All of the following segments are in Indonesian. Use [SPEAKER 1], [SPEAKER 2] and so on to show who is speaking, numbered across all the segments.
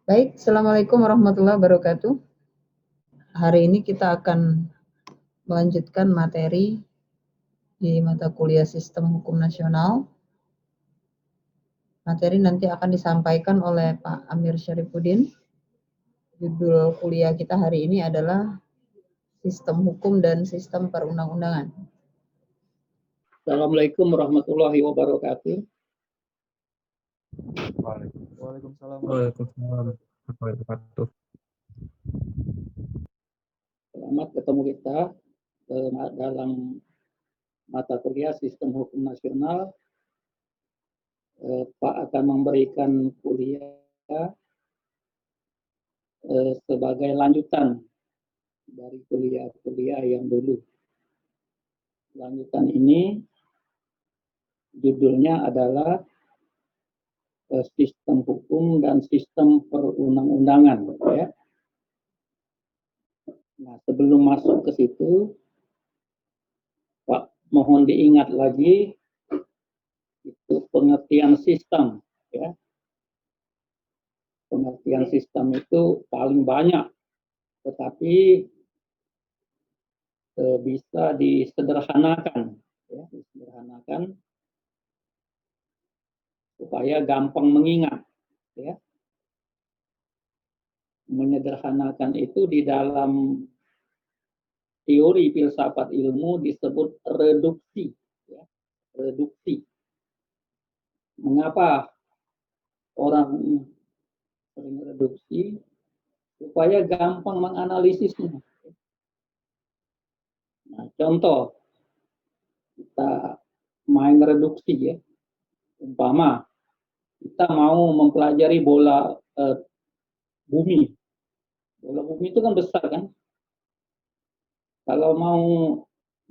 [SPEAKER 1] Baik, Assalamualaikum warahmatullahi wabarakatuh. Hari ini kita akan melanjutkan materi di mata kuliah Sistem Hukum Nasional. Materi nanti akan disampaikan oleh Pak Amir Syarifuddin. Judul kuliah kita hari ini adalah Sistem Hukum dan Sistem Perundang-undangan.
[SPEAKER 2] Assalamualaikum warahmatullahi wabarakatuh.
[SPEAKER 3] Waalaikumsalam warahmatullahi wabarakatuh.
[SPEAKER 2] Selamat ketemu kita dalam mata kuliah Sistem Hukum Nasional. Pak akan memberikan kuliah sebagai lanjutan dari kuliah-kuliah yang dulu. Lanjutan ini judulnya adalah Sistem Hukum dan Sistem Perundang-undangan. Ya. Nah, sebelum masuk ke situ, Pak, mohon diingat lagi itu pengertian sistem. Ya. Pengertian sistem itu paling banyak, tetapi bisa disederhanakan, ya, disederhanakan supaya gampang mengingat. Ya. Menyederhanakan itu di dalam teori filsafat ilmu disebut reduksi. Ya. Reduksi. Mengapa orang sering reduksi? Supaya gampang menganalisisnya. Nah, contoh, kita main reduksi ya. Umpama kita mau mempelajari bola bumi. Bola bumi itu kan besar kan. Kalau mau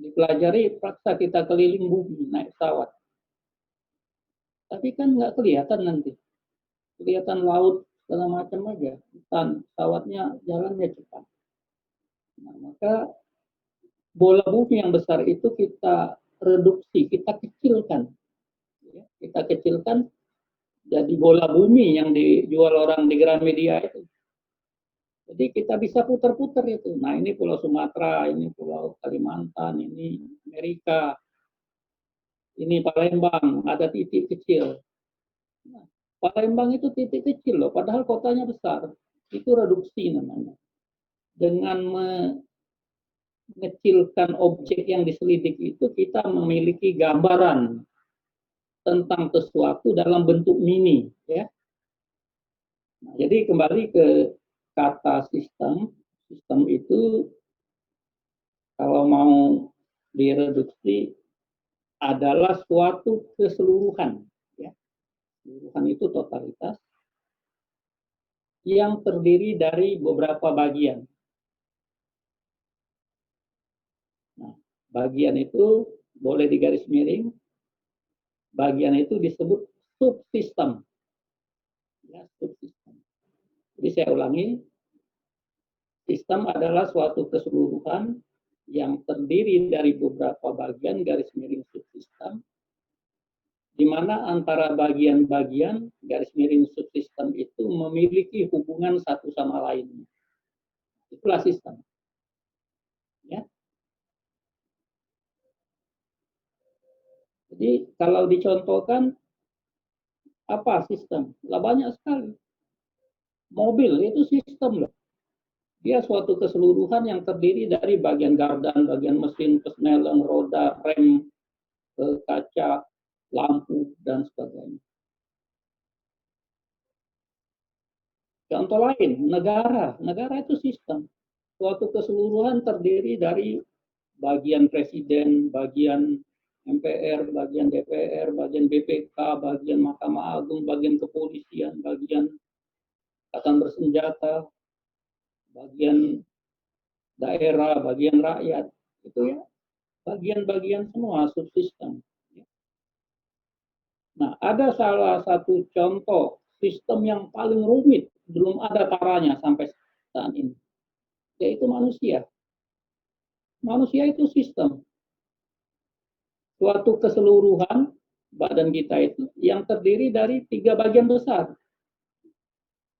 [SPEAKER 2] dipelajari, paksa kita keliling bumi, naik pesawat. Tapi kan nggak kelihatan nanti. Kelihatan laut, segala macam aja. Dan pesawatnya jalannya cepat. Nah, maka bola bumi yang besar itu kita reduksi, kita kecilkan. Ya, kita kecilkan jadi bola bumi yang dijual orang di Gramedia itu. Jadi kita bisa putar-putar itu. Nah, ini Pulau Sumatera, ini Pulau Kalimantan, ini Amerika, ini Palembang, ada titik kecil. Nah, Palembang itu titik kecil loh, padahal kotanya besar. Itu reduksi namanya. Dengan mengecilkan objek yang diselidik itu, kita memiliki gambaran tentang sesuatu dalam bentuk mini. Ya. Nah, jadi kembali ke kata sistem. Sistem itu kalau mau direduksi adalah suatu keseluruhan. Ya. Keseluruhan itu totalitas yang terdiri dari beberapa bagian. Nah, bagian itu boleh digaris miring. Bagian itu disebut subsistem. Ya, subsistem. Jadi saya ulangi, sistem adalah suatu keseluruhan yang terdiri dari beberapa bagian garis miring subsistem, di mana antara bagian-bagian garis miring subsistem itu memiliki hubungan satu sama lainnya. Itulah sistem. Ya. Jadi kalau dicontohkan, apa sistem? Lah banyak sekali. Mobil itu sistem loh. Dia suatu keseluruhan yang terdiri dari bagian gardan, bagian mesin, pesneleng, roda, rem, kaca, lampu, dan sebagainya. Contoh lain, negara. Negara itu sistem. Suatu keseluruhan terdiri dari bagian presiden, bagian MPR, bagian DPR, bagian BPK, bagian Mahkamah Agung, bagian kepolisian, bagian angkatan bersenjata, bagian daerah, bagian rakyat. Itu ya, bagian-bagian semua subsistem. Nah, ada salah satu contoh sistem yang paling rumit, belum ada taranya sampai saat ini, yaitu manusia. Manusia itu sistem. Suatu keseluruhan badan kita itu yang terdiri dari 3 bagian besar.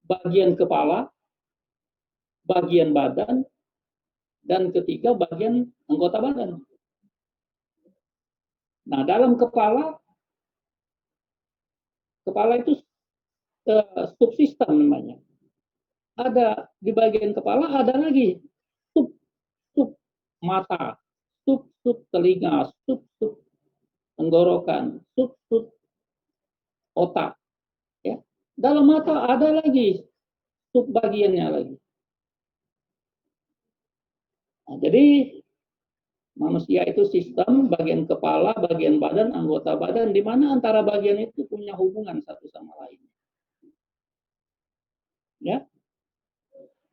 [SPEAKER 2] bagian kepala, bagian badan, dan ketiga bagian anggota badan. Nah, dalam kepala itu subsistem namanya. Ada di bagian kepala ada lagi sub mata, sub telinga, sub tenggorokan, sub otak. Ya. Dalam mata ada lagi sub bagiannya lagi. Nah, jadi manusia itu sistem, bagian kepala, bagian badan, anggota badan, di mana antara bagian itu punya hubungan satu sama lain. Ya.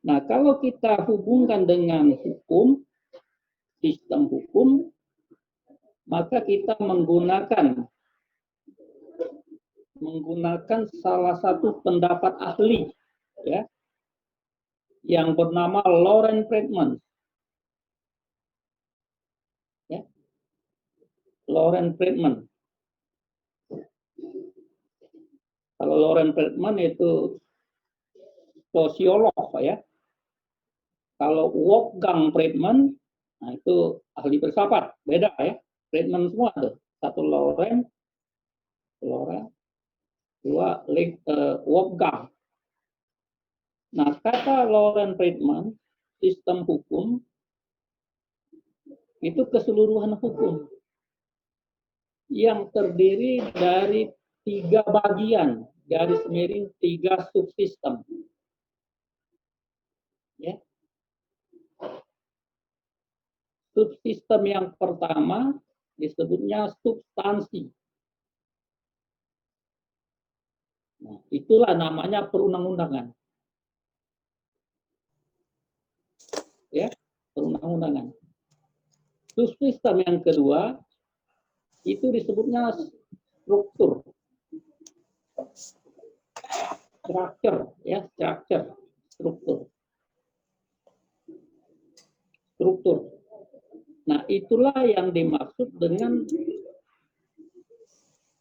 [SPEAKER 2] Nah, kalau kita hubungkan dengan hukum, sistem hukum, maka kita menggunakan salah satu pendapat ahli, ya, yang bernama Loren Friedman. Ya. Loren Friedman. Kalau Loren Friedman itu sosiolog, ya. Kalau Wolfgang Friedman, nah itu ahli filsafat, beda ya. Friedman semua tuh. Satu Loren, dua Wolfgang. Nah, kata Loren Friedman, sistem hukum itu keseluruhan hukum yang terdiri dari 3 bagian, garis miring 3 subsistem. Ya. Subsistem yang pertama disebutnya substansi. Nah, itulah namanya perundang-undangan. Ya, perundang-undangan. Subsistem yang kedua itu disebutnya struktur. Struktur. Nah, itulah yang dimaksud dengan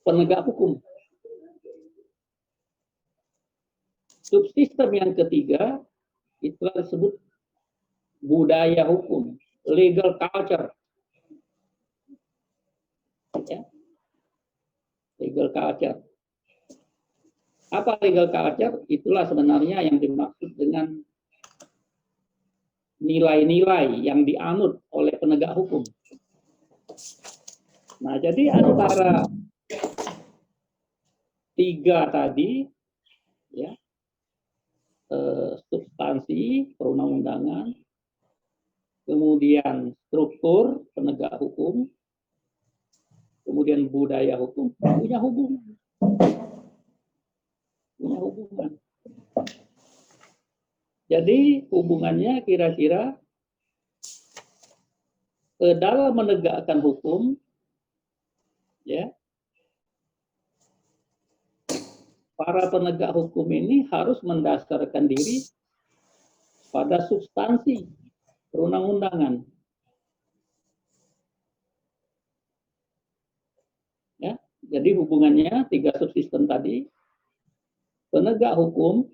[SPEAKER 2] penegak hukum. Subsistem yang ketiga itulah disebut budaya hukum, legal culture. Ya. Legal culture. Apa legal culture? Itulah sebenarnya yang dimaksud dengan nilai-nilai yang dianut oleh penegak hukum. Nah, jadi antara 3 tadi, ya, substansi perundang-undangan, kemudian struktur penegak hukum, kemudian budaya hukum, punya hubungan. Jadi hubungannya kira-kira dalam menegakkan hukum, ya, para penegak hukum ini harus mendasarkan diri pada substansi perundang-undangan. Ya, jadi hubungannya 3 subsistem tadi, penegak hukum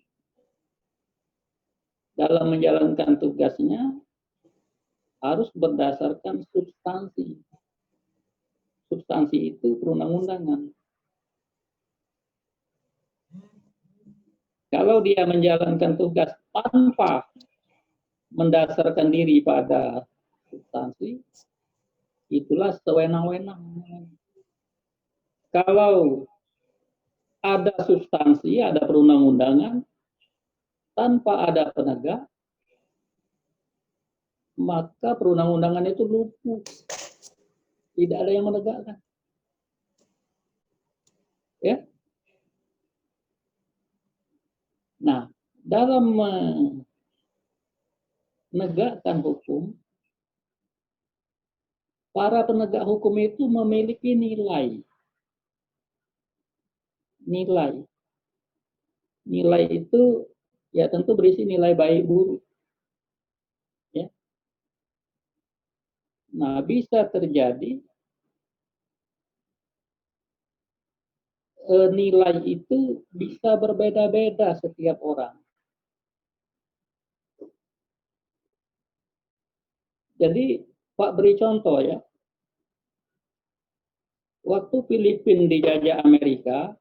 [SPEAKER 2] dalam menjalankan tugasnya harus berdasarkan substansi. Substansi itu perundang-undangan. Kalau dia menjalankan tugas tanpa mendasarkan diri pada substansi, itulah sewenang-wenang. Kalau ada substansi, ada perundang-undangan, tanpa ada penegak, maka perundang-undangan itu lumpuh. Tidak ada yang menegakkan. Ya. Nah, dalam menegakkan hukum, para penegak hukum itu memiliki nilai. Nilai itu ya tentu berisi nilai baik buruk. Ya. Nah, bisa terjadi nilai itu bisa berbeda-beda setiap orang. Jadi Pak beri contoh ya. Waktu Filipina dijajah Amerika,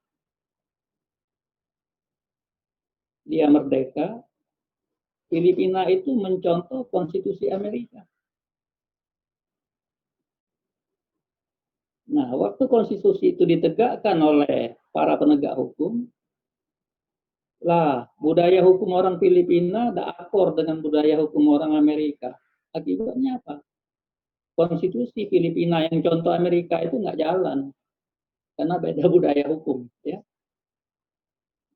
[SPEAKER 2] dia merdeka, Filipina itu mencontoh konstitusi Amerika. Nah, waktu konstitusi itu ditegakkan oleh para penegak hukum, lah budaya hukum orang Filipina tidak akor dengan budaya hukum orang Amerika. Akibatnya apa? Konstitusi Filipina yang contoh Amerika itu nggak jalan karena beda budaya hukum. Ya.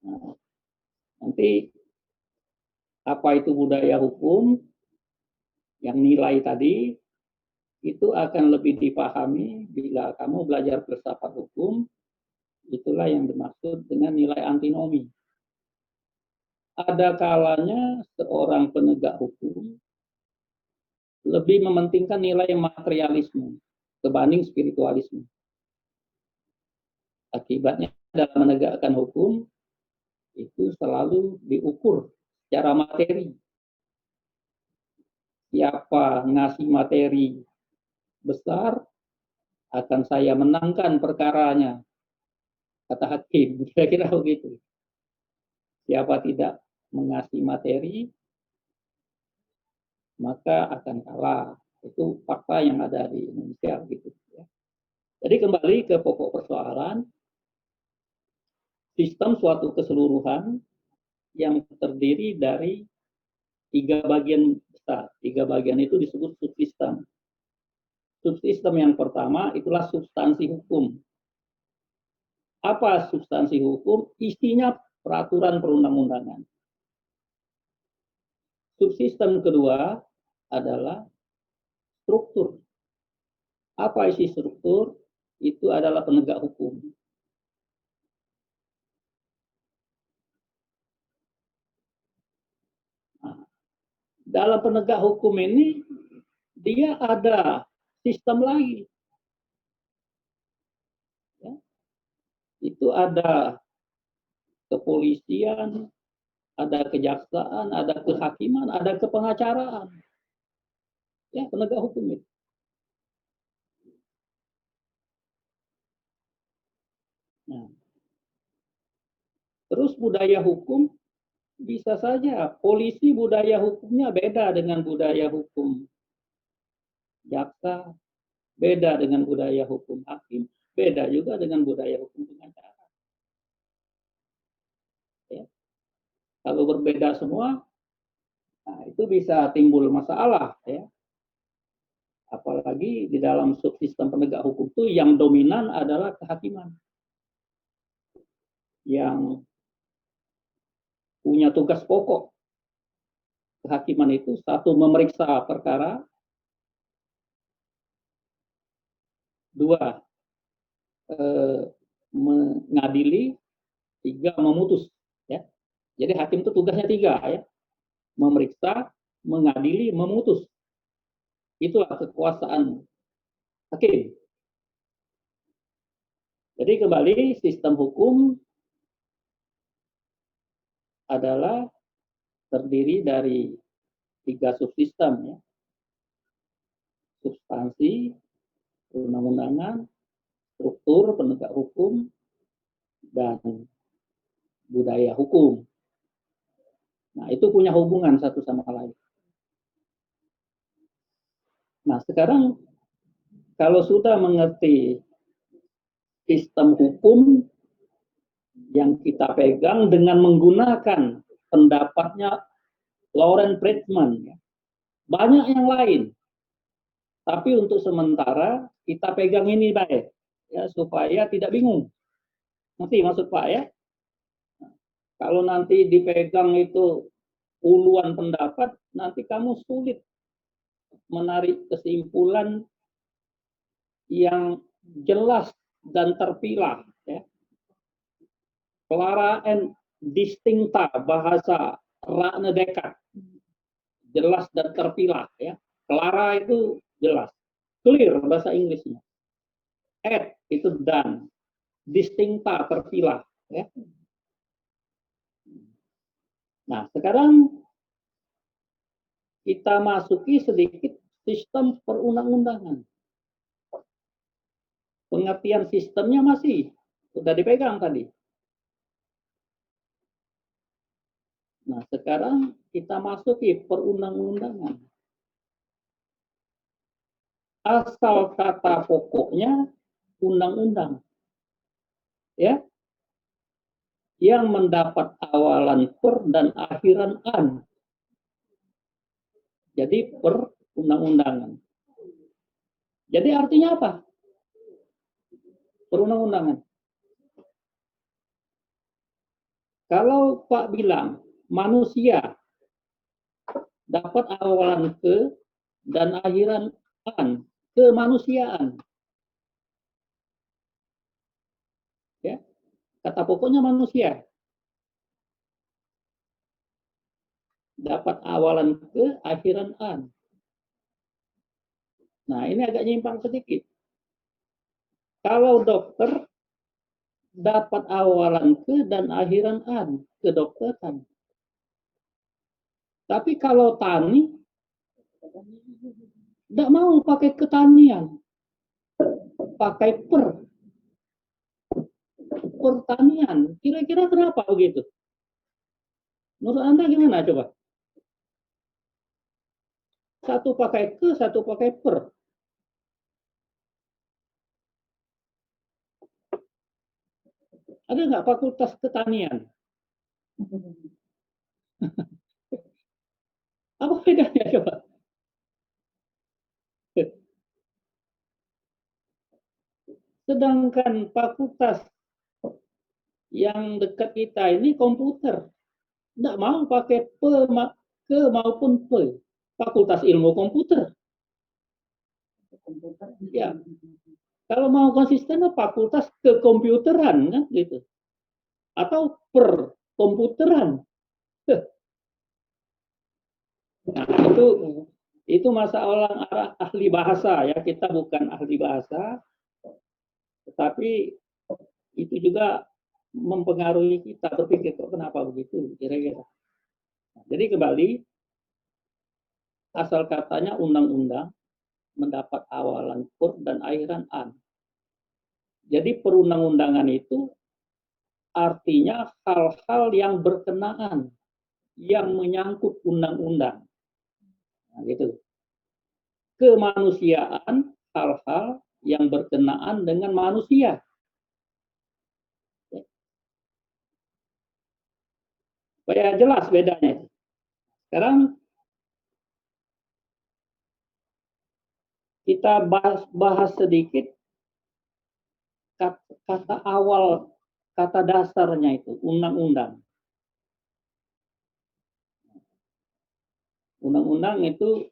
[SPEAKER 2] Nah, nanti apa itu budaya hukum? Yang nilai tadi itu akan lebih dipahami bila kamu belajar filsafat hukum. Itulah yang dimaksud dengan nilai antinomi. Ada kalanya seorang penegak hukum lebih mementingkan nilai materialisme dibanding spiritualisme. Akibatnya dalam menegakkan hukum itu selalu diukur secara materi. Siapa ngasih materi besar, akan saya menangkan perkaranya, kata hakim. Kira-kira begitu. Siapa tidak mengasih materi, maka akan kalah. Itu fakta yang ada di Indonesia. Gitu. Jadi kembali ke pokok persoalan, sistem suatu keseluruhan yang terdiri dari 3 bagian besar. 3 bagian itu disebut subsistem. Subsistem yang pertama itulah substansi hukum. Apa substansi hukum? Isinya peraturan perundang-undangan. Subsistem kedua adalah struktur. Apa isi struktur? Itu adalah penegak hukum. Nah, dalam penegak hukum ini dia ada sistem lagi. Ya. Itu ada kepolisian, ada kejaksaan, ada kehakiman, ada kepengacaraan. Ya, penegak hukum itu. Nah, terus budaya hukum bisa saja polisi budaya hukumnya beda dengan budaya hukum jaksa, beda dengan budaya hukum hakim, beda juga dengan budaya hukum pengacara. Ya. Kalau berbeda semua, nah itu bisa timbul masalah. Ya. Apalagi di dalam subsistem penegak hukum itu yang dominan adalah kehakiman. Yang punya tugas pokok kehakiman itu, satu memeriksa perkara, dua mengadili, tiga memutus. Ya. Jadi hakim itu tugasnya 3 ya, memeriksa, mengadili, memutus. Itulah kekuasaan hakim. Jadi kembali sistem hukum adalah terdiri dari 3 subsistem ya. Substansi, perundang-undangan, struktur penegak hukum, dan budaya hukum. Nah, itu punya hubungan satu sama lain. Nah, sekarang kalau sudah mengerti sistem hukum yang kita pegang dengan menggunakan pendapatnya Lawrence Friedman, ya. Banyak yang lain, tapi untuk sementara kita pegang ini baik, ya, supaya tidak bingung. Nanti maksud Pak ya, kalau nanti dipegang itu puluhan pendapat, nanti kamu sulit menarik kesimpulan yang jelas dan terpilah. Ya. Clara and distincta, bahasa Rane Descartes, jelas dan terpilah. Ya. Clara itu jelas, clear bahasa Inggrisnya. At itu dan, distincta terpilah. Ya. Nah sekarang kita masuki sedikit sistem perundang-undangan. Pengertian sistemnya masih sudah dipegang tadi. Nah, sekarang kita masuki perundang-undangan. Asal kata pokoknya undang-undang. Ya. Yang mendapat awalan per dan akhiran an. Jadi perundang-undangan. Jadi artinya apa? Perundang-undangan. Kalau Pak bilang manusia dapat awalan ke dan akhiran an, kemanusiaan. Ya, kata pokoknya manusia. Dapat awalan ke, akhiran an. Nah, ini agak nyimpang sedikit. Kalau dokter dapat awalan ke dan akhiran an, kedokteran. Tapi kalau tani, tidak mau pakai ketanian, pakai pertanian. Kira-kira kenapa begitu? Menurut Anda gimana coba? Satu pakai ke, satu pakai per. Ada nggak fakultas ketanian? Apa bedanya coba? Sedangkan fakultas yang dekat kita ini komputer. Tidak mau pakai ke maupun pe. Fakultas ilmu komputer. Ya. Kalau mau konsisten, fakultas kekomputeran kan gitu. Atau per komputeran. Nah, itu masalah ahli bahasa ya. Kita bukan ahli bahasa, tetapi itu juga mempengaruhi kita berpikir kok kenapa begitu kira-kira. Jadi kembali asal katanya undang-undang mendapat awalan per dan akhiran an. Jadi perundang-undangan itu artinya hal-hal yang berkenaan, yang menyangkut undang-undang. Nah, gitu. Kemanusiaan, hal-hal yang berkenaan dengan manusia. Supaya jelas bedanya. Sekarang kita bahas sedikit kata awal, kata dasarnya itu, undang-undang. Undang-undang itu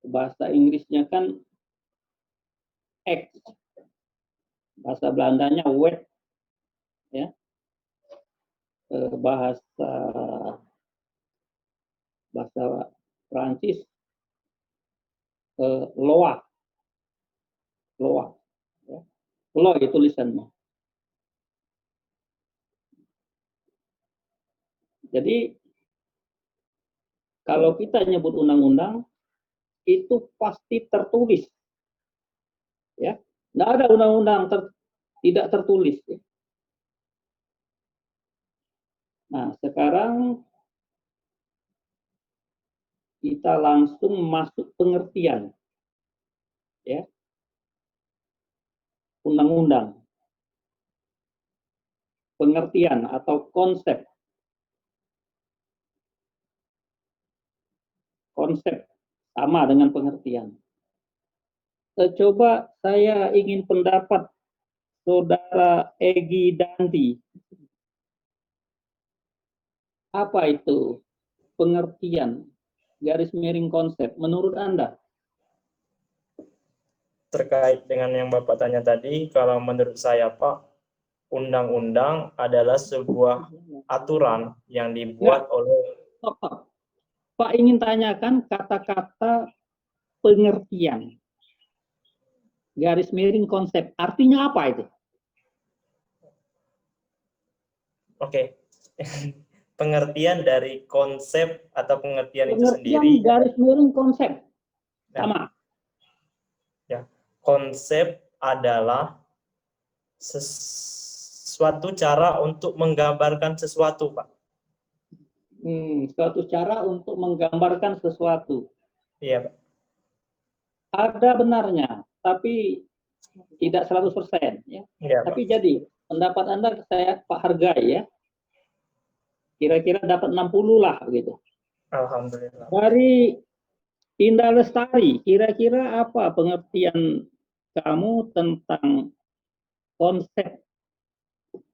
[SPEAKER 2] bahasa Inggrisnya kan act, bahasa Belandanya wet, ya, bahasa Prancis loi, ya. Loi itu tulisannya. Jadi kalau kita nyebut undang-undang itu pasti tertulis, ya. Tidak ada undang-undang tidak tertulis. Ya. Nah, sekarang kita langsung masuk pengertian, ya, undang-undang, pengertian atau konsep sama dengan pengertian. Coba saya ingin pendapat Saudara Egy Danti. Apa itu pengertian garis miring konsep menurut Anda?
[SPEAKER 3] Terkait dengan yang Bapak tanya tadi, kalau menurut saya Pak, undang-undang adalah sebuah aturan yang dibuat oleh...
[SPEAKER 2] Pak ingin tanyakan kata-kata pengertian garis miring konsep, artinya apa itu?
[SPEAKER 3] Oke. pengertian dari konsep atau pengertian itu
[SPEAKER 2] Pengertian
[SPEAKER 3] sendiri.
[SPEAKER 2] garis miring konsep. Sama.
[SPEAKER 3] Ya, konsep adalah suatu cara untuk menggambarkan sesuatu, Pak.
[SPEAKER 2] Suatu cara untuk menggambarkan sesuatu.
[SPEAKER 3] Iya, Pak.
[SPEAKER 2] Ada benarnya, tapi tidak 100%. Ya.
[SPEAKER 3] Iya,
[SPEAKER 2] Tapi
[SPEAKER 3] Pak.
[SPEAKER 2] jadi, pendapat Anda saya Pak hargai ya. Kira-kira dapat 60 lah gitu.
[SPEAKER 3] Alhamdulillah.
[SPEAKER 2] Dari Indah Lestari, kira-kira apa pengertian kamu tentang konsep?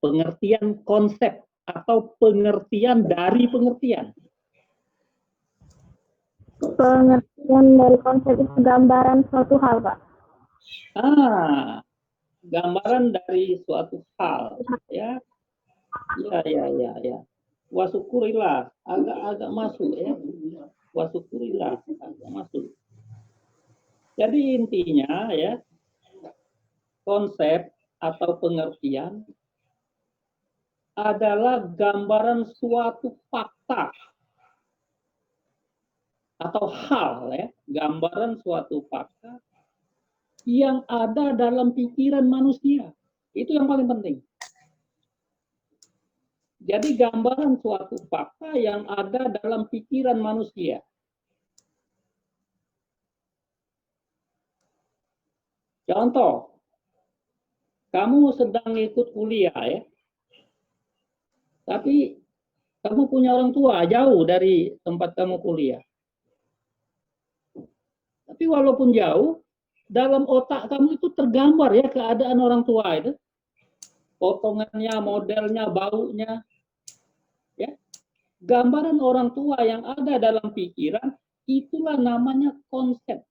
[SPEAKER 2] Pengertian konsep atau pengertian dari pengertian?
[SPEAKER 4] Pengertian dari konsep itu gambaran suatu hal, Pak.
[SPEAKER 2] Gambaran dari suatu hal, ya. Ya. Wah syukurilah, agak masuk ya. Wah syukurilah, agak masuk. Jadi intinya ya, konsep atau pengertian adalah gambaran suatu fakta atau hal ya, gambaran suatu fakta yang ada dalam pikiran manusia. Itu yang paling penting. Jadi gambaran suatu fakta yang ada dalam pikiran manusia. Contoh, kamu sedang ikut kuliah ya, tapi kamu punya orang tua jauh dari tempat kamu kuliah. Tapi walaupun jauh, dalam otak kamu itu tergambar ya keadaan orang tua itu. Potongannya, modelnya, baunya. Ya. Gambaran orang tua yang ada dalam pikiran, itulah namanya konsep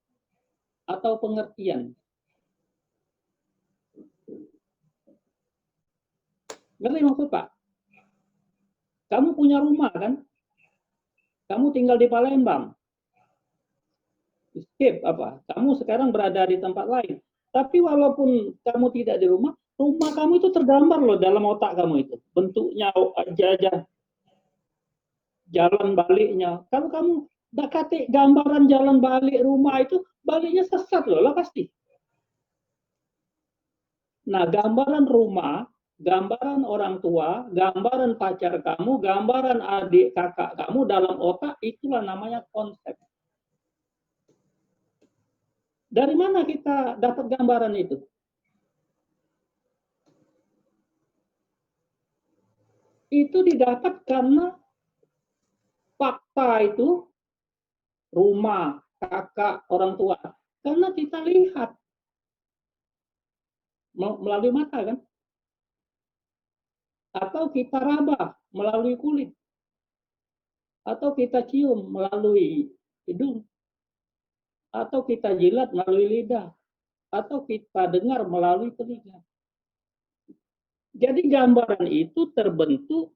[SPEAKER 2] atau pengertian. Ngerti maksud Pak? Kamu punya rumah kan? Kamu tinggal di Palembang. Skip apa? Kamu sekarang berada di tempat lain. Tapi walaupun kamu tidak di rumah, rumah kamu itu tergambar loh dalam otak kamu itu. Bentuknya aja. Jalan baliknya. Kalau kamu dekati gambaran jalan balik rumah itu, baliknya sesat loh lah pasti. Nah, gambaran rumah, gambaran orang tua, gambaran pacar kamu, gambaran adik kakak kamu dalam otak, itulah namanya konsep. Dari mana kita dapat gambaran itu? Itu didapat karena fakta itu, rumah, kakak, orang tua. Karena kita lihat melalui mata kan? Atau kita raba melalui kulit. Atau kita cium melalui hidung. Atau kita jilat melalui lidah. Atau kita dengar melalui telinga. Jadi gambaran itu terbentuk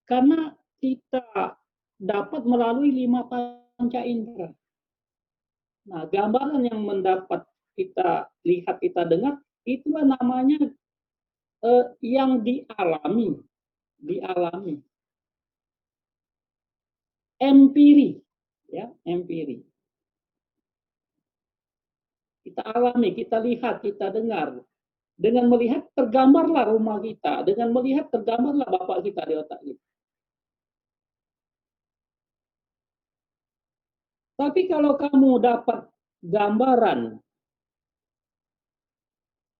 [SPEAKER 2] karena kita dapat melalui 5 panca indera. Nah, gambaran yang mendapat kita lihat, kita dengar, itulah namanya yang dialami. Empiri, ya, empiri. Kita alami, kita lihat, kita dengar. Dengan melihat tergambarlah rumah kita, dengan melihat tergambarlah bapak kita di otak kita. Tapi kalau kamu dapat gambaran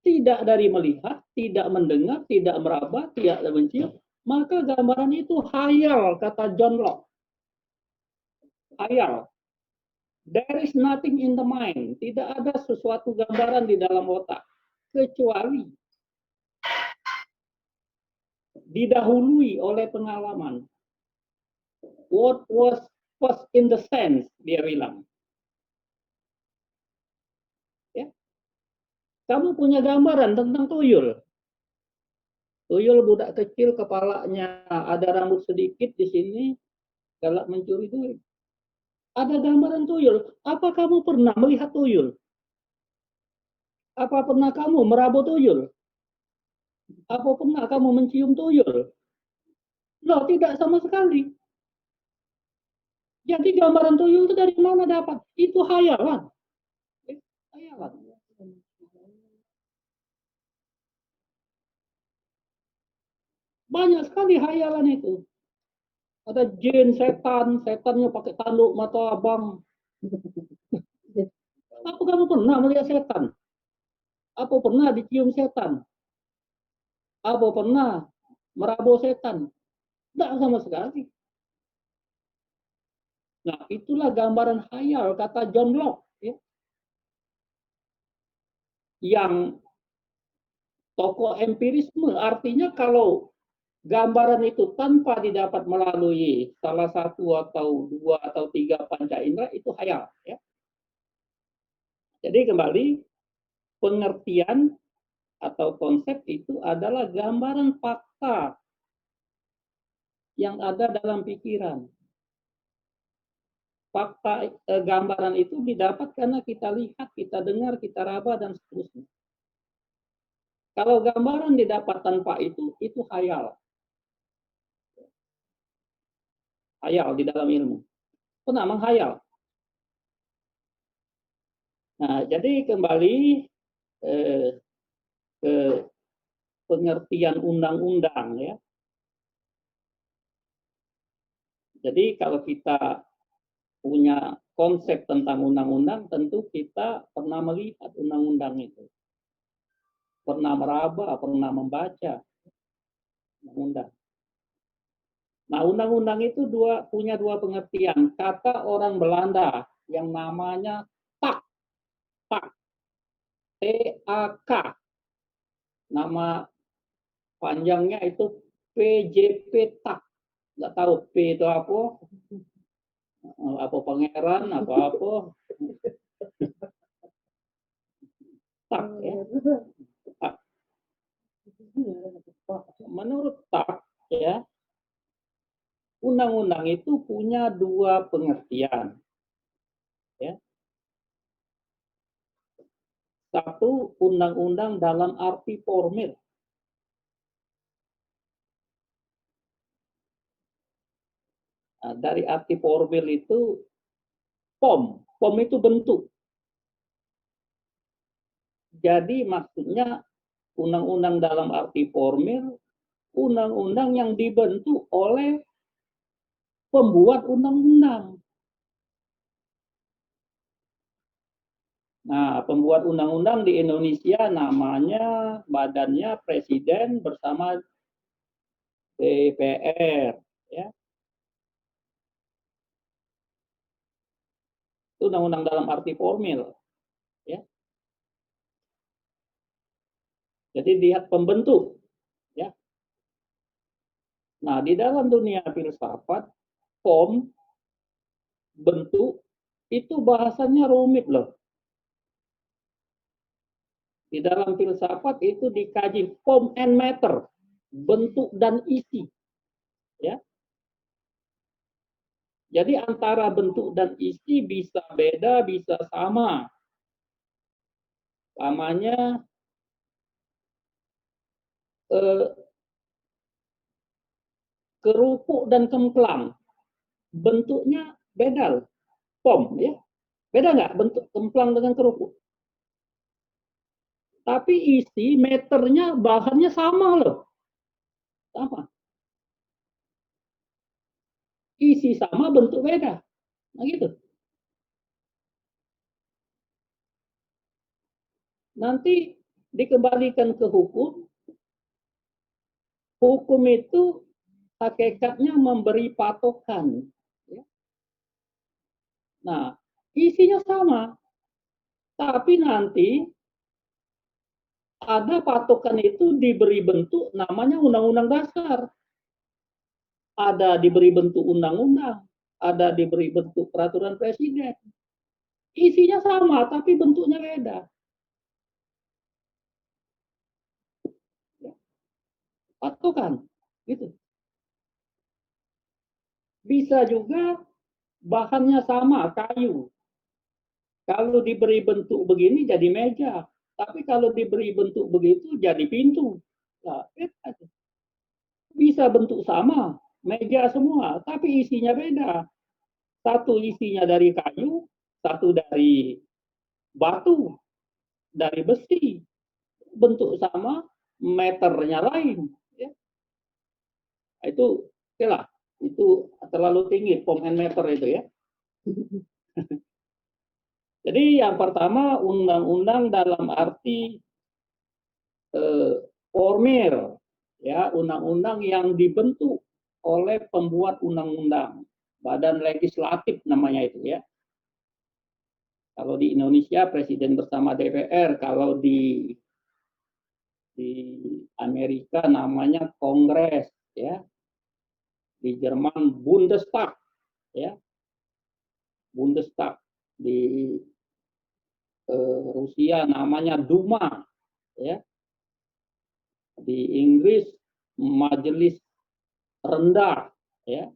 [SPEAKER 2] tidak dari melihat, tidak mendengar, tidak meraba, tidak mencium, maka gambaran itu hayal, kata John Locke. Hayal. There is nothing in the mind. Tidak ada sesuatu gambaran di dalam otak. Kecuali didahului oleh pengalaman. What was in the sense, dia bilang. Ya. Kamu punya gambaran tentang tuyul. Tuyul budak kecil, kepalanya ada rambut sedikit di sini, galak mencuri duit. Ada gambaran tuyul. Apa kamu pernah melihat tuyul? Apa pernah kamu meraba tuyul? Apa pernah kamu mencium tuyul? Loh, tidak sama sekali. Jadi gambaran tuyul itu dari mana dapat? Itu hayalan. Hayalan. Banyak sekali hayalan itu. Ada jin, setan, setannya pakai tanduk mata abang. Apa kamu pernah melihat setan? Apa pernah dicium setan? Apa pernah meraba setan? Tidak sama sekali. Nah, itulah gambaran hayal, kata John Locke. Ya. Yang tokoh empirisme, artinya kalau gambaran itu tanpa didapat melalui salah satu atau dua atau tiga panca indera, itu hayal. Ya. Jadi kembali, pengertian atau konsep itu adalah gambaran fakta yang ada dalam pikiran. Fakta gambaran itu didapat karena kita lihat, kita dengar, kita raba, dan seterusnya. Kalau gambaran didapat tanpa itu hayal. Hayal di dalam ilmu. Pernah menghayal. Nah, jadi kembali ke pengertian undang-undang ya. Jadi kalau kita punya konsep tentang undang-undang, tentu kita pernah melihat undang-undang itu. Pernah meraba, pernah membaca undang-undang. Nah, undang-undang itu punya dua pengertian. Kata orang Belanda yang namanya tak, T-A-K. Nama panjangnya itu PJP tak. Nggak tahu P itu apa pangeran, apa tak ya. Tak. Menurut tak ya, undang-undang itu punya dua pengertian. Ya. Satu, undang-undang dalam arti formil. Nah, dari arti formil itu POM itu bentuk. Jadi maksudnya undang-undang dalam arti formil, undang-undang yang dibentuk oleh pembuat undang-undang. Nah, pembuat undang-undang di Indonesia namanya badannya Presiden bersama DPR, ya. Itu undang-undang dalam arti formil, ya. Jadi lihat pembentuk, ya. Nah, di dalam dunia filsafat, form, bentuk, itu bahasanya rumit loh. Di dalam filsafat itu dikaji form and matter, bentuk dan isi, ya. Jadi antara bentuk dan isi bisa beda, bisa sama. Namanya kerupuk dan kemplang. Bentuknya beda, pom ya. Beda nggak bentuk kemplang dengan kerupuk? Tapi isi meternya, bahannya sama loh. Sama. Isi sama, bentuk beda. Nah gitu. Nanti dikembalikan ke hukum. Hukum itu hakikatnya memberi patokan. Ya. Nah, isinya sama. Tapi nanti ada patokan itu diberi bentuk namanya undang-undang dasar. Ada diberi bentuk undang-undang, ada diberi bentuk peraturan presiden. Isinya sama, tapi bentuknya beda. Patokan, gitu. Bisa juga bahannya sama, kayu. Kalau diberi bentuk begini jadi meja, tapi kalau diberi bentuk begitu jadi pintu. Nah, bisa bentuk sama, meja semua, tapi isinya beda. Satu isinya dari kayu, satu dari batu, dari besi, bentuk sama, meternya lain. Ya. Itu, oke lah, itu terlalu tinggi, form and meter itu ya. Jadi yang pertama undang-undang dalam arti formil, ya, undang-undang yang dibentuk oleh pembuat undang-undang, badan legislatif namanya itu ya. Kalau di Indonesia presiden bersama DPR, kalau di Amerika namanya Kongres, ya. Di Jerman Bundestag, ya. Bundestag. Di Rusia namanya Duma, ya. Di Inggris majelis rendah, ya.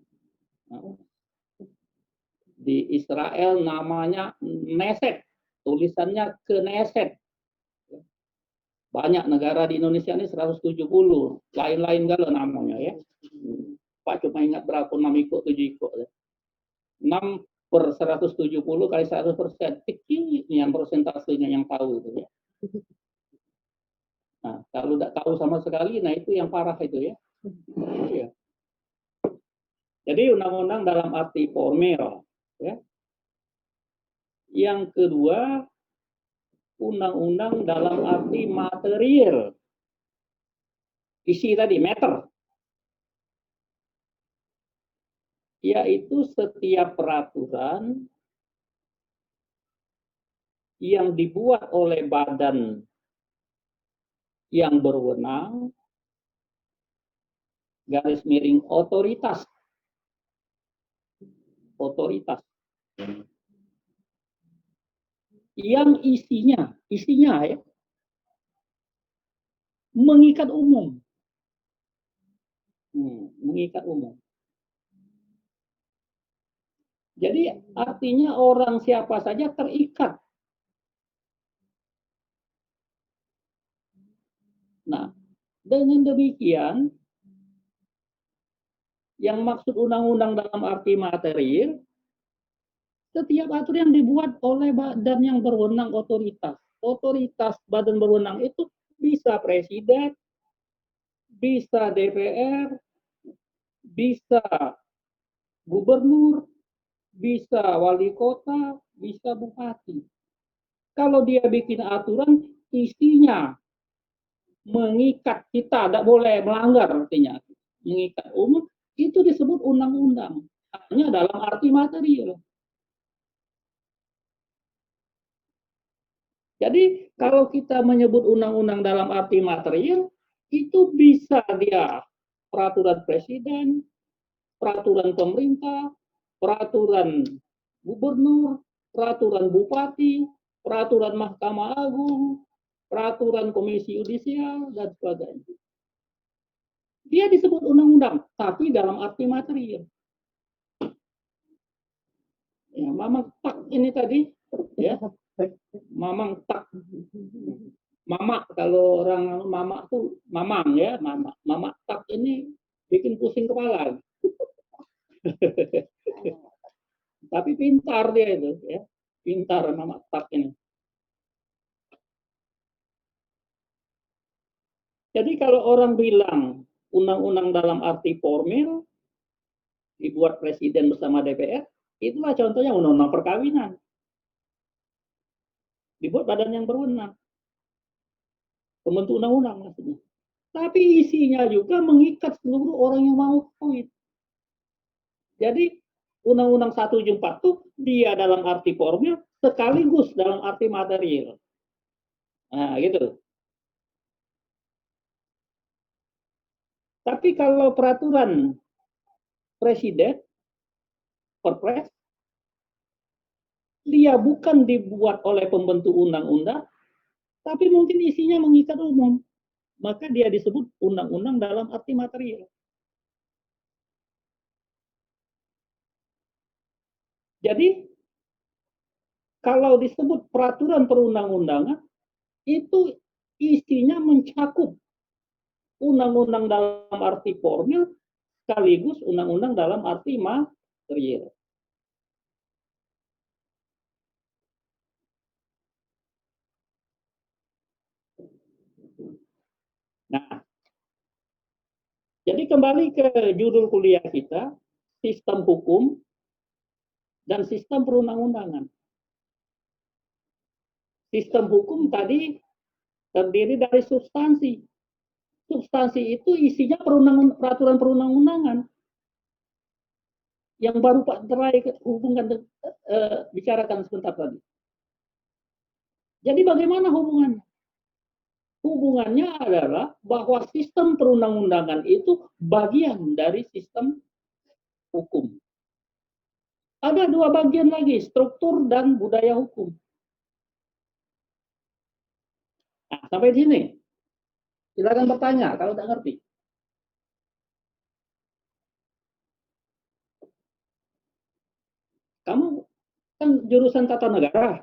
[SPEAKER 2] Di Israel namanya Knesset, tulisannya Knesset. Banyak negara di Indonesia ini 170, lain-lain kalau namanya ya. Pak cuma ingat berapa, 6 ikut, 7 ikut. 6/170 kali 100%, kecil yang persentasenya yang tahu itu ya. Nah, kalau tidak tahu sama sekali, nah itu yang parah itu ya. Ya. Jadi undang-undang dalam arti formil, ya. Yang kedua, undang-undang dalam arti material. Isi tadi meter. Yaitu setiap peraturan yang dibuat oleh badan yang berwenang, garis miring otoritas. Otoritas. Yang isinya ya, mengikat umum. Mengikat umum. Jadi artinya orang siapa saja terikat. Nah, dengan demikian, yang maksud undang-undang dalam arti material, setiap aturan yang dibuat oleh badan yang berwenang otoritas. Otoritas badan berwenang itu bisa presiden, bisa DPR, bisa gubernur, bisa wali kota, bisa bupati. Kalau dia bikin aturan, isinya mengikat kita, tidak boleh melanggar artinya. Mengikat umum, itu disebut undang-undang. Hanya dalam arti material. Jadi kalau kita menyebut undang-undang dalam arti material, itu bisa dia peraturan presiden, peraturan pemerintah, peraturan gubernur, peraturan bupati, peraturan Mahkamah Agung, peraturan Komisi Yudisial, dan sebagainya. Dia disebut undang-undang, tapi dalam arti material. Ya, Mamang tak ini tadi, ya. Mamang tak. Mama, kalau orang mama tuh mamang ya, mama tak ini bikin pusing kepala. Tapi pintar dia itu ya, pintar mama tak ini. Jadi kalau orang bilang undang-undang dalam arti formil dibuat presiden bersama DPR, itulah contohnya undang-undang perkawinan. Dibuat badan yang berwenang. Pembentuk undang-undang maksudnya. Tapi isinya juga mengikat seluruh orang yang mau kawin. Jadi Undang-Undang 174 itu dia dalam arti formil sekaligus dalam arti material. Nah, gitu. Tapi kalau peraturan presiden, Perpres, dia bukan dibuat oleh pembentuk undang-undang, tapi mungkin isinya mengikat umum. Maka dia disebut undang-undang dalam arti material. Jadi, kalau disebut peraturan perundang-undangan, itu isinya mencakup undang-undang dalam arti formil sekaligus undang-undang dalam arti material. Nah, jadi kembali ke judul kuliah kita, sistem hukum dan sistem perundang-undangan. Sistem hukum tadi terdiri dari substansi. Substansi itu isinya peraturan perundang-undangan. Yang baru Pak Terai bicarakan sebentar tadi. Jadi bagaimana hubungannya? Hubungannya adalah bahwa sistem perundang-undangan itu bagian dari sistem hukum. Ada dua bagian lagi, struktur dan budaya hukum. Nah, sampai di sini. Silakan bertanya kalau tidak ngerti. Kamu kan jurusan tata negara.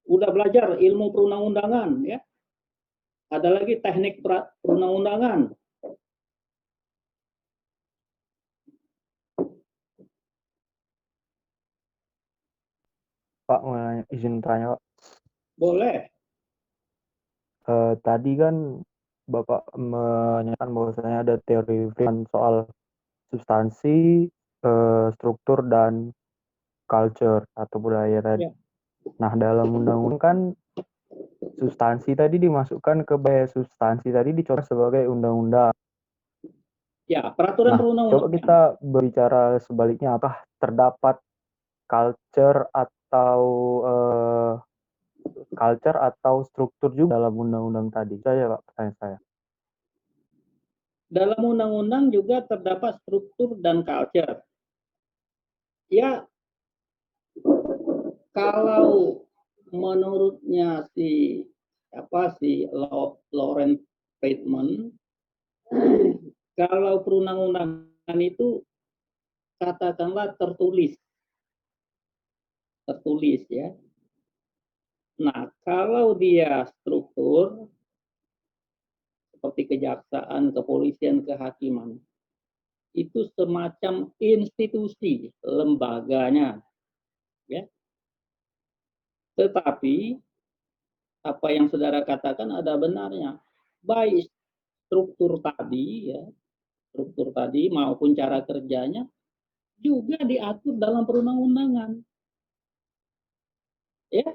[SPEAKER 2] Udah belajar ilmu perundang-undangan, ya. Ada lagi teknik perundang-undangan.
[SPEAKER 5] Pak, izin tanya, Pak.
[SPEAKER 2] Boleh.
[SPEAKER 5] Tadi kan Bapak menyatakan bahwasanya ada teori soal substansi, struktur, dan culture atau budaya tadi.
[SPEAKER 2] Ya.
[SPEAKER 5] Nah, dalam undang-undang kan substansi tadi dimasukkan ke substansi tadi dicoret sebagai undang-undang.
[SPEAKER 2] Ya, peraturan
[SPEAKER 5] Nah,
[SPEAKER 2] perundang-undangan.
[SPEAKER 5] coba kita berbicara sebaliknya, apakah terdapat culture atau struktur juga dalam undang-undang tadi? Saya, Pak, pertanyaan saya.
[SPEAKER 2] Dalam undang-undang juga terdapat struktur dan culture. Ya, kalau menurutnya si Lawrence Friedman, kalau perundang-undangan itu katakanlah tertulis ya. Nah, kalau dia struktur seperti kejaksaan, kepolisian, kehakiman, itu semacam institusi lembaganya, ya. Tetapi apa yang saudara katakan ada benarnya, baik struktur tadi maupun cara kerjanya juga diatur dalam perundang-undangan, ya.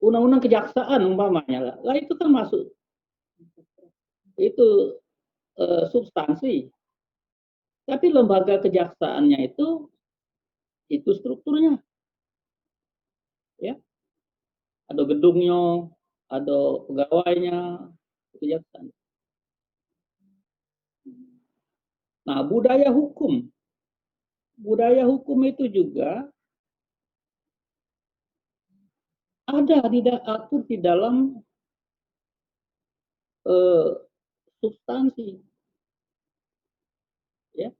[SPEAKER 2] Undang-undang kejaksaan umpamanya lah itu kan masuk itu substansi. Tapi lembaga kejaksaannya itu strukturnya, ya. Ada gedungnya, ada pegawainya, kejaksaan. Nah, budaya hukum itu juga ada diatur di dalam substansi, ya.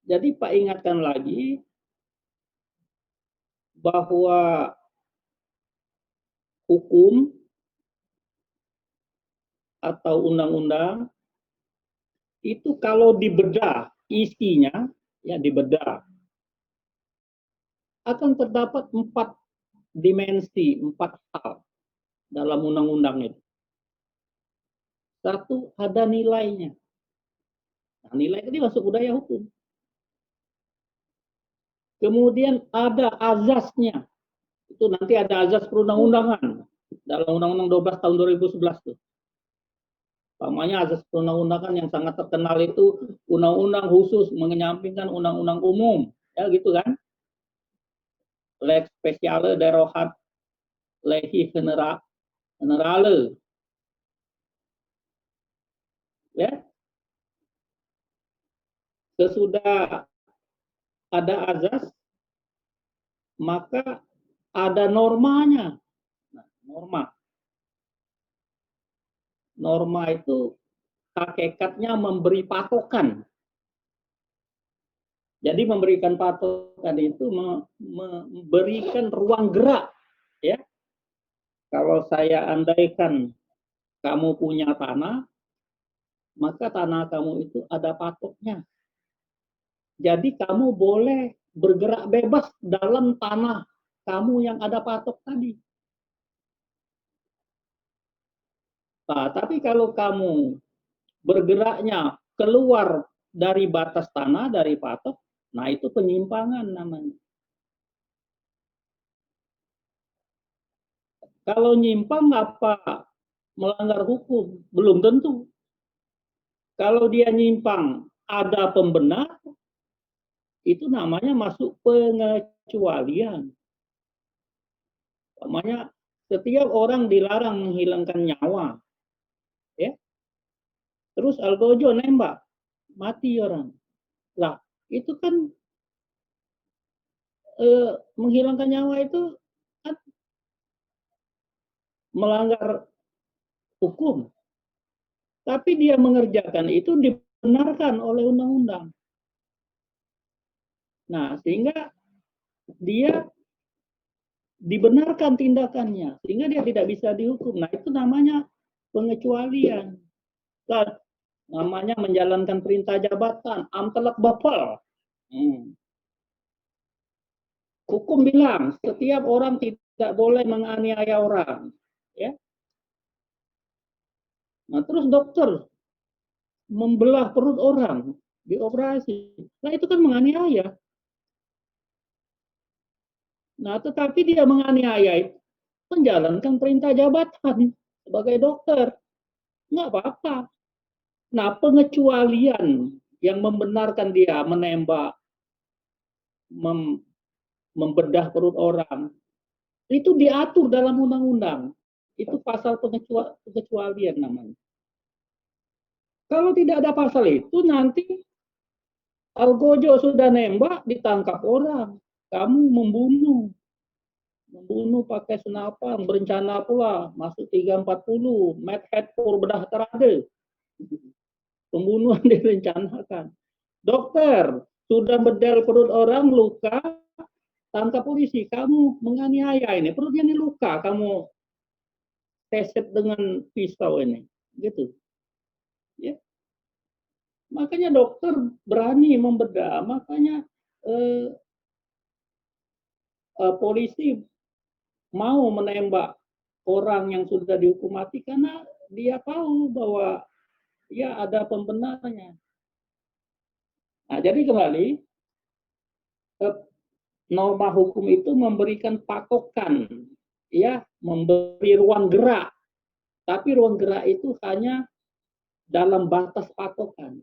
[SPEAKER 2] Jadi Pak ingatkan lagi bahwa hukum atau undang-undang itu kalau dibedah isinya, ya dibedah, akan terdapat 4 dimensi, 4 hal dalam undang-undang itu. Satu, ada nilainya. Nah, nilai ini masuk budaya hukum. Kemudian ada azasnya. Itu nanti ada azas perundang-undangan dalam Undang-Undang 12 tahun 2011 tuh. Namanya azas perundang-undangan yang sangat terkenal itu undang-undang khusus menyampingkan undang-undang umum, ya gitu kan? Lex speciale derogat legi generale. Ya. Sesudah ada azas, maka ada normanya. Nah, norma itu hakikatnya memberi patokan. Jadi memberikan patokan itu memberikan ruang gerak, ya. Kalau saya andaikan kamu punya tanah, maka tanah kamu itu ada patoknya. Jadi kamu boleh bergerak bebas dalam tanah kamu yang ada patok tadi. Nah, tapi kalau kamu bergeraknya keluar dari batas tanah, dari patok, nah itu penyimpangan namanya. Kalau nyimpang apa melanggar hukum? Belum tentu. Kalau dia nyimpang ada pembenar, itu namanya masuk pengecualian. Namanya setiap orang dilarang menghilangkan nyawa. Ya. Terus Algojo nembak, mati orang. Lah, itu kan menghilangkan nyawa itu kan melanggar hukum. Tapi dia mengerjakan itu dibenarkan oleh undang-undang. Nah, sehingga dia dibenarkan tindakannya, sehingga dia tidak bisa dihukum. Nah, itu namanya pengecualian. Dan namanya menjalankan perintah jabatan, amtelak bapel. Hukum bilang setiap orang tidak boleh menganiaya orang, ya. Nah, terus dokter membelah perut orang dioperasi, nah itu kan menganiaya. Nah, tetapi dia menganiaya itu menjalankan perintah jabatan sebagai dokter, nggak apa-apa. Nah, pengecualian yang membenarkan dia menembak, membedah perut orang, itu diatur dalam undang-undang. Itu pasal pengecualian namanya. Kalau tidak ada pasal itu, nanti Algojo sudah nembak, ditangkap orang. Kamu membunuh pakai senapan, berencana pula, masuk 340, mad head for bedah terade. Pembunuhan direncanakan. Dokter, sudah bedel perut orang, luka, tangkap polisi, kamu menganiaya ini, perutnya ini luka, kamu teset dengan pisau ini, gitu. Ya. Makanya dokter berani membedah, makanya polisi mau menembak orang yang sudah dihukum mati karena dia tahu bahwa ya ada pembenarnya. Nah, jadi kembali, norma hukum itu memberikan patokan, ya, memberi ruang gerak, tapi ruang gerak itu hanya dalam batas patokan.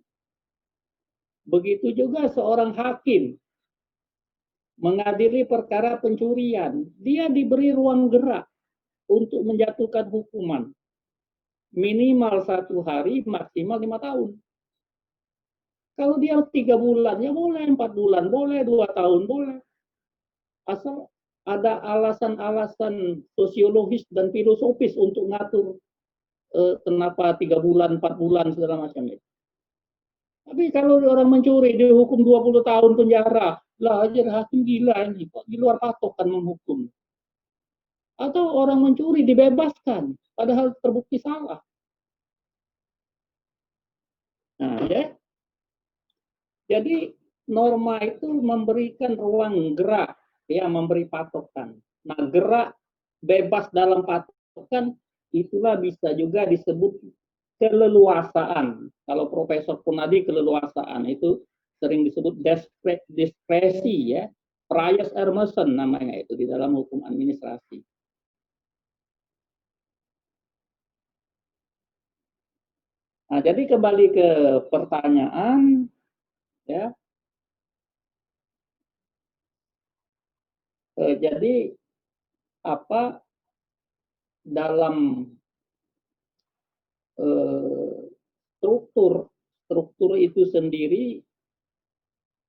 [SPEAKER 2] Begitu juga seorang hakim mengadili perkara pencurian, dia diberi ruang gerak untuk menjatuhkan hukuman minimal 1 hari, maksimal 5 tahun. Kalau dia 3 bulan, ya boleh, 4 bulan, boleh, 2 tahun, boleh. Asal ada alasan-alasan sosiologis dan filosofis untuk ngatur kenapa 3 bulan, 4 bulan, segala macam itu. Tapi kalau orang mencuri, dihukum 20 tahun penjara, lah aja hakim gila ini, kok di luar patokan menghukum. Atau orang mencuri dibebaskan, padahal terbukti salah. Nah, ya. Jadi norma itu memberikan ruang gerak, ya, memberi patokan. Nah, gerak bebas dalam patokan itulah bisa juga disebut keleluasaan. Kalau Profesor Punadi, keleluasaan itu sering disebut diskresi, ya, prius ermessen namanya itu di dalam hukum administrasi. Nah, jadi kembali ke pertanyaan, ya. Jadi apa dalam struktur itu sendiri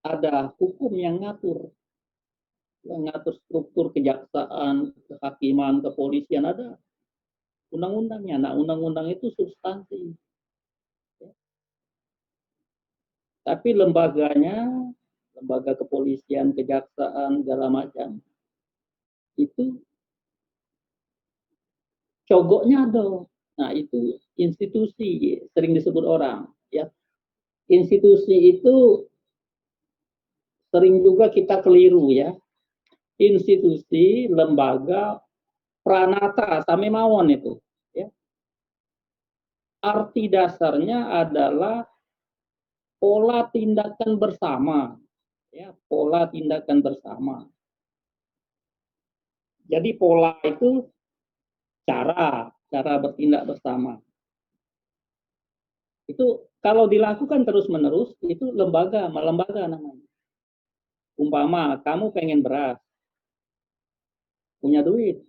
[SPEAKER 2] ada hukum yang ngatur struktur kejaksaan, kehakiman, kepolisian, ada undang-undangnya. Nah, undang-undang itu substansi. Tapi lembaganya, lembaga kepolisian, kejaksaan, segala macam, itu cogoknya ada Nah, itu institusi sering disebut orang, ya. Institusi itu sering juga kita keliru, ya. Institusi, lembaga, pranata, same mawon itu, ya. Arti dasarnya adalah pola tindakan bersama, ya, pola tindakan bersama. Jadi pola itu cara bertindak bersama. Itu kalau dilakukan terus-menerus, itu lembaga namanya. Umpama kamu pengen beras, punya duit.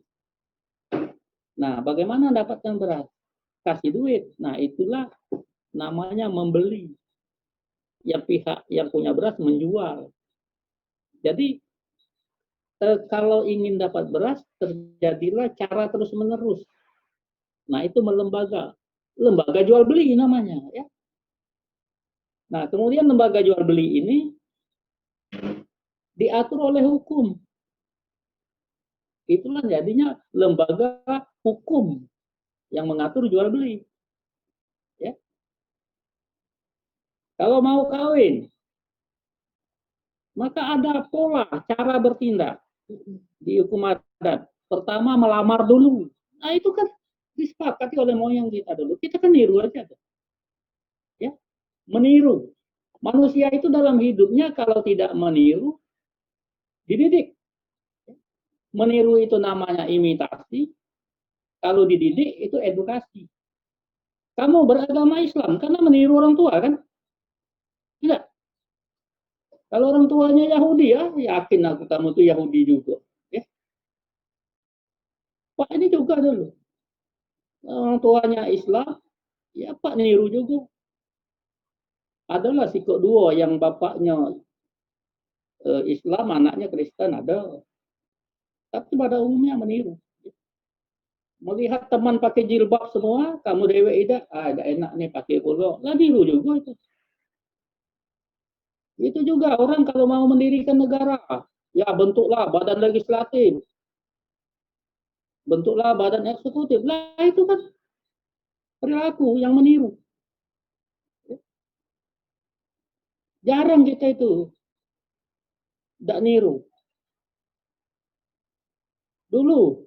[SPEAKER 2] Nah, bagaimana dapatkan beras? Kasih duit. Nah, itulah namanya membeli. Yang pihak yang punya beras menjual. Jadi kalau ingin dapat beras, terjadilah cara terus-menerus. Nah, itu melembaga. Lembaga jual beli namanya, ya. Nah, kemudian lembaga jual beli ini diatur oleh hukum. Itulah jadinya lembaga hukum yang mengatur jual beli. Ya. Kalau mau kawin, maka ada pola cara bertindak di hukum adat. Pertama melamar dulu. Nah, itu kan disepakati oleh moyang kita dulu. Kita kan niru aja. Ya, meniru. Manusia itu dalam hidupnya kalau tidak meniru, dididik. Meniru itu namanya imitasi. Kalau dididik itu edukasi. Kamu beragama Islam karena meniru orang tua kan? Tidak. Kalau orang tuanya Yahudi, ya yakin aku kamu itu Yahudi juga. Ya. Pak ini juga dulu. Orang tuanya Islam, ya Pak niru juga. Adalah si kedua yang bapaknya Islam, anaknya Kristen ada. Tapi pada umumnya meniru. Melihat teman pakai jilbab semua, kamu dewe tidak, ada enak nih pakai pullo, lah niru juga itu. Itu juga orang kalau mau mendirikan negara, ya bentuklah badan legislatif, bentuklah badan eksekutif, lah itu kan perilaku yang meniru. Jarang kita itu tidak niru. Dulu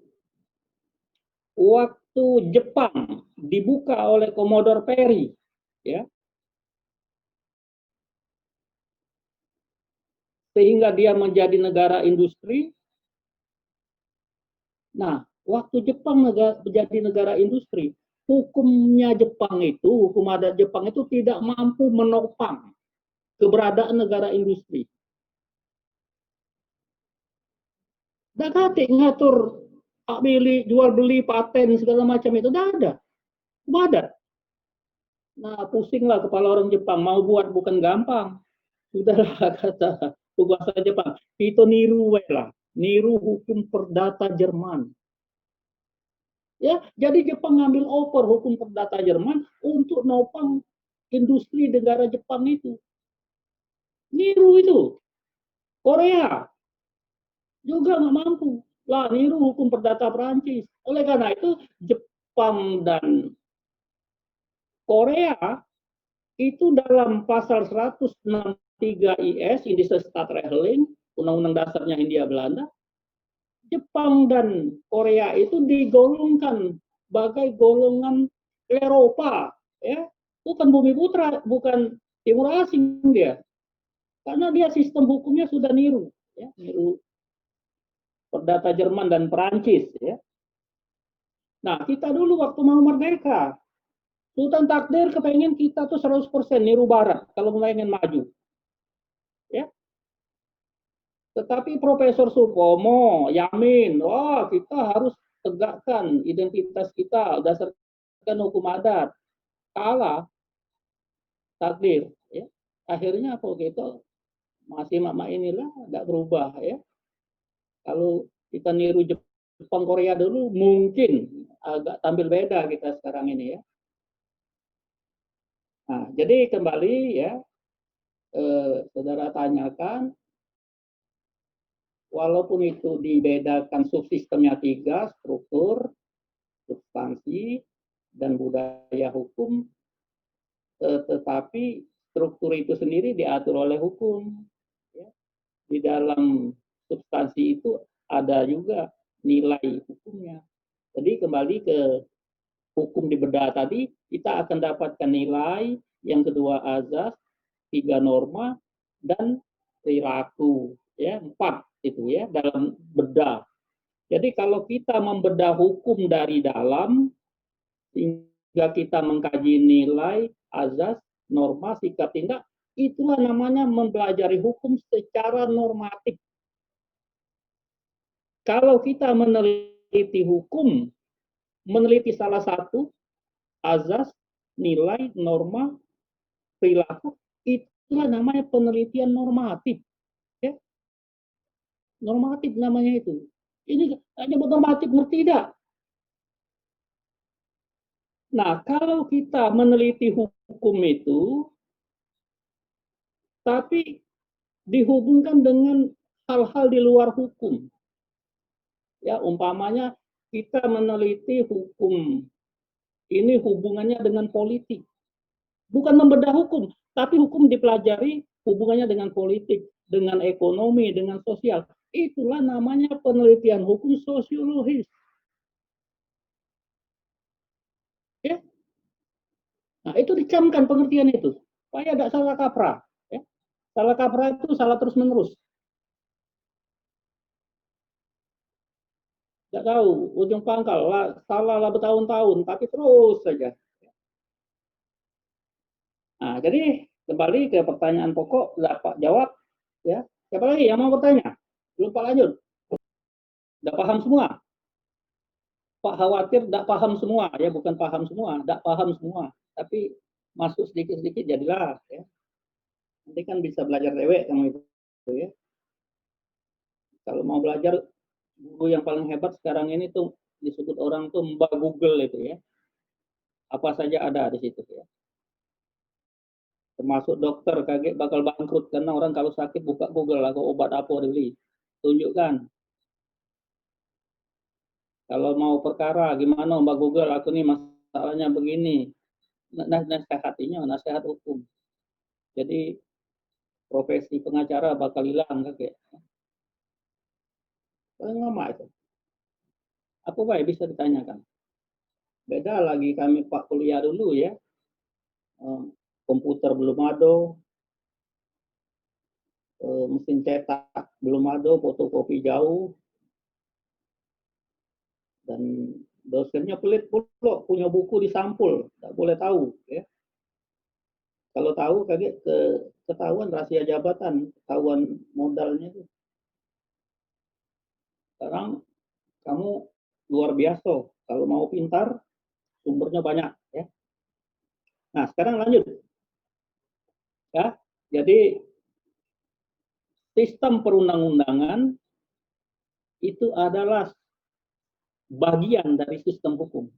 [SPEAKER 2] waktu Jepang dibuka oleh Commodore Perry, ya, sehingga dia menjadi negara industri. Nah, waktu Jepang menjadi negara industri, hukumnya Jepang itu, hukum adat Jepang itu tidak mampu menopang keberadaan negara industri. Tidak ada ngatur hak milik, jual beli, paten, segala macam itu. Tidak ada. Tidak ada. Nah, pusinglah kepala orang Jepang. Mau buat bukan gampang. Sudahlah, kata penguasa Jepang. Itu niru lah. Niru hukum perdata Jerman. Ya, jadi Jepang ngambil over hukum perdata Jerman untuk nopang industri negara Jepang itu. Niru itu. Korea juga nggak mampu. Lah, niru hukum perdata Perancis. Oleh karena itu, Jepang dan Korea itu dalam pasal 163 IS, Indische Staatsrechtling, Undang-Undang Dasarnya Hindia Belanda, Jepang dan Korea itu digolongkan sebagai golongan Eropa, ya, bukan bumi putra, bukan timur asing dia, karena dia sistem hukumnya sudah niru, ya, niru perdata Jerman dan Perancis, ya. Nah, kita dulu waktu mau merdeka, Sultan Takdir kepengen kita tuh 100% niru Barat kalau pengen maju, ya. Tetapi Profesor Supomo yamin, wah kita harus tegakkan identitas kita berdasarkan hukum adat. Kalah Takdir, ya. Akhirnya apa gitu? Masih mama inilah tidak berubah, ya. Kalau kita niru Jepang Korea dulu mungkin agak tampil beda kita sekarang ini, ya. Nah, jadi kembali, ya, saudara tanyakan, walaupun itu dibedakan subsistemnya 3, struktur, substansi, dan budaya hukum, tetapi struktur itu sendiri diatur oleh hukum. Ya. Di dalam substansi itu ada juga nilai hukumnya. Jadi kembali ke hukum di bedah tadi, kita akan dapatkan nilai, yang kedua azas, 3 norma, dan perilaku. Ya, 4 itu ya dalam bedah. Jadi kalau kita membedah hukum dari dalam, sehingga kita mengkaji nilai, azas, norma, sikap tindak, itulah namanya mempelajari hukum secara normatif. Kalau kita meneliti hukum, meneliti salah satu, azas, nilai, norma, perilaku, itulah namanya penelitian normatif. Ya. Normatif namanya itu. Ini hanya normatif, ngerti tidak? Nah, kalau kita meneliti hukum itu, tapi dihubungkan dengan hal-hal di luar hukum. Ya, umpamanya kita meneliti hukum ini hubungannya dengan politik. Bukan membedah hukum, tapi hukum dipelajari hubungannya dengan politik, dengan ekonomi, dengan sosial. Itulah namanya penelitian hukum sosiologis. Ya. Nah, itu dicamkan pengertian itu, supaya tidak salah kaprah. Ya. Salah kaprah itu salah terus-menerus. Tidak tahu, ujung pangkal, salah lah bertahun-tahun, tapi terus saja. Nah, jadi kembali ke pertanyaan pokok, Pak jawab. Ya. Siapa lagi yang mau bertanya? Belum Pak lanjut. Tidak paham semua. Pak khawatir tidak paham semua, ya bukan paham semua, tidak paham semua, tapi masuk sedikit-sedikit jadilah. Ya. Nanti kan bisa belajar dewek sama itu. Ya. Kalau mau belajar, guru yang paling hebat sekarang ini tuh disebut orang tuh Mbak Google itu ya. Apa saja ada di situ ya. Termasuk dokter kaget bakal bangkrut karena orang kalau sakit buka Google, aku obat apa dibeli, tunjukkan. Kalau mau perkara gimana Mbak Google, aku nih masalahnya begini. Nasihatinya nasihat hukum. Jadi profesi pengacara bakal hilang kakek. Paling lama itu. Apa baik bisa ditanyakan. Beda lagi kami Pak kuliah dulu ya. Komputer belum ada, mesin cetak belum ada, fotokopi jauh, dan dosennya pelit pula, punya buku di sampul, tak boleh tahu. Ya. Kalau tahu kaget ketahuan rahasia jabatan, ketahuan modalnya itu. Sekarang kamu luar biasa, kalau mau pintar sumbernya banyak. Ya. Nah sekarang lanjut. Ya, jadi sistem perundang-undangan itu adalah bagian dari sistem hukum.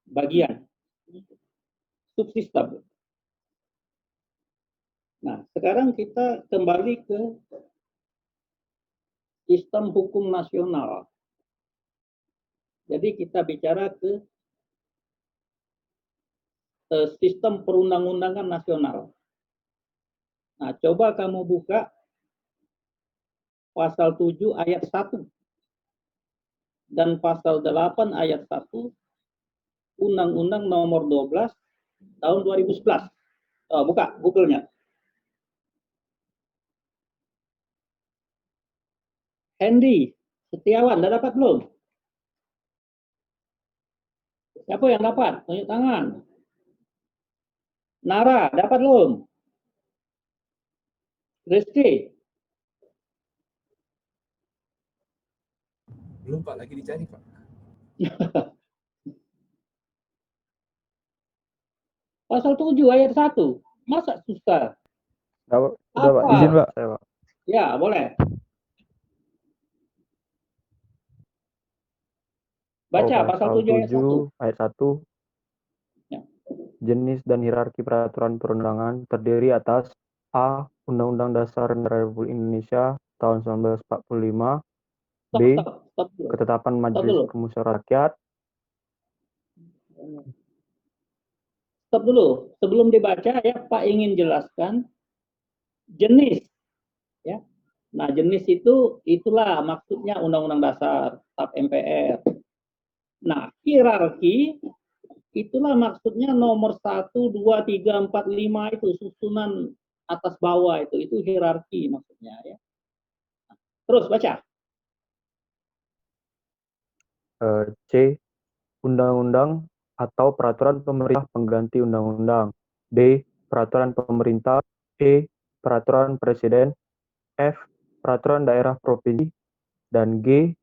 [SPEAKER 2] Bagian. Subsistem. Nah, sekarang kita kembali ke sistem hukum nasional. Jadi kita bicara ke sistem perundang-undangan nasional. Nah, coba kamu buka pasal 7 ayat 1 dan pasal 8 ayat 1 Undang-Undang nomor 12 tahun 2011. Buka Google-nya. Hendy Setiawan, udah dapat belum? Siapa yang dapat? Tunjuk tangan. Nara, dapat belum? Rizky?
[SPEAKER 6] Belum Pak, lagi dicari Pak.
[SPEAKER 2] Pasal 7 ayat 1. Masa susah?
[SPEAKER 5] Udah Pak, izin Pak. Saya, Pak.
[SPEAKER 2] Ya, boleh. Baca pasal 7
[SPEAKER 5] ayat 1.
[SPEAKER 2] Ya.
[SPEAKER 5] Jenis dan hierarki peraturan perundangan terdiri atas A. Undang-Undang Dasar Republik Indonesia tahun 1945. B.
[SPEAKER 2] Stop.
[SPEAKER 5] Ketetapan Majelis Permusyawaratan Rakyat.
[SPEAKER 2] Stop dulu, sebelum dibaca ya Pak ingin jelaskan jenis ya. Nah, jenis itu itulah maksudnya Undang-Undang Dasar TAP MPR. Nah, hierarki itulah maksudnya nomor 1, 2, 3, 4, 5 itu susunan atas bawah itu hierarki maksudnya ya. Terus baca.
[SPEAKER 5] C. Undang-undang atau peraturan pemerintah pengganti undang-undang. D. Peraturan pemerintah. E. Peraturan presiden. F. Peraturan daerah provinsi. Dan G.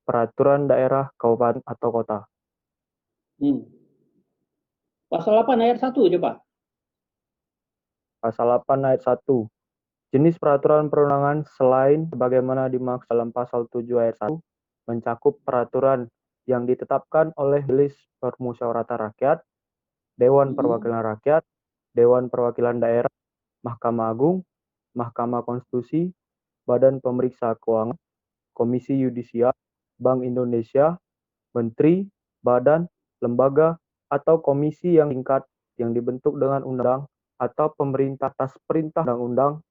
[SPEAKER 5] Peraturan daerah kabupaten atau kota.
[SPEAKER 2] Pasal 8 ayat 1 coba.
[SPEAKER 5] Pasal 8 ayat 1. Jenis peraturan perundangan selain sebagaimana dimaksud dalam pasal 7 ayat 1 mencakup peraturan yang ditetapkan oleh Majelis Permusyawaratan Rakyat, Dewan Perwakilan Rakyat, Dewan Perwakilan Daerah, Mahkamah Agung, Mahkamah Konstitusi, Badan Pemeriksa Keuangan, Komisi Yudisial, Bank Indonesia, Menteri, Badan, Lembaga, atau komisi yang tingkat yang dibentuk dengan undang atau pemerintah atas perintah undang-undang,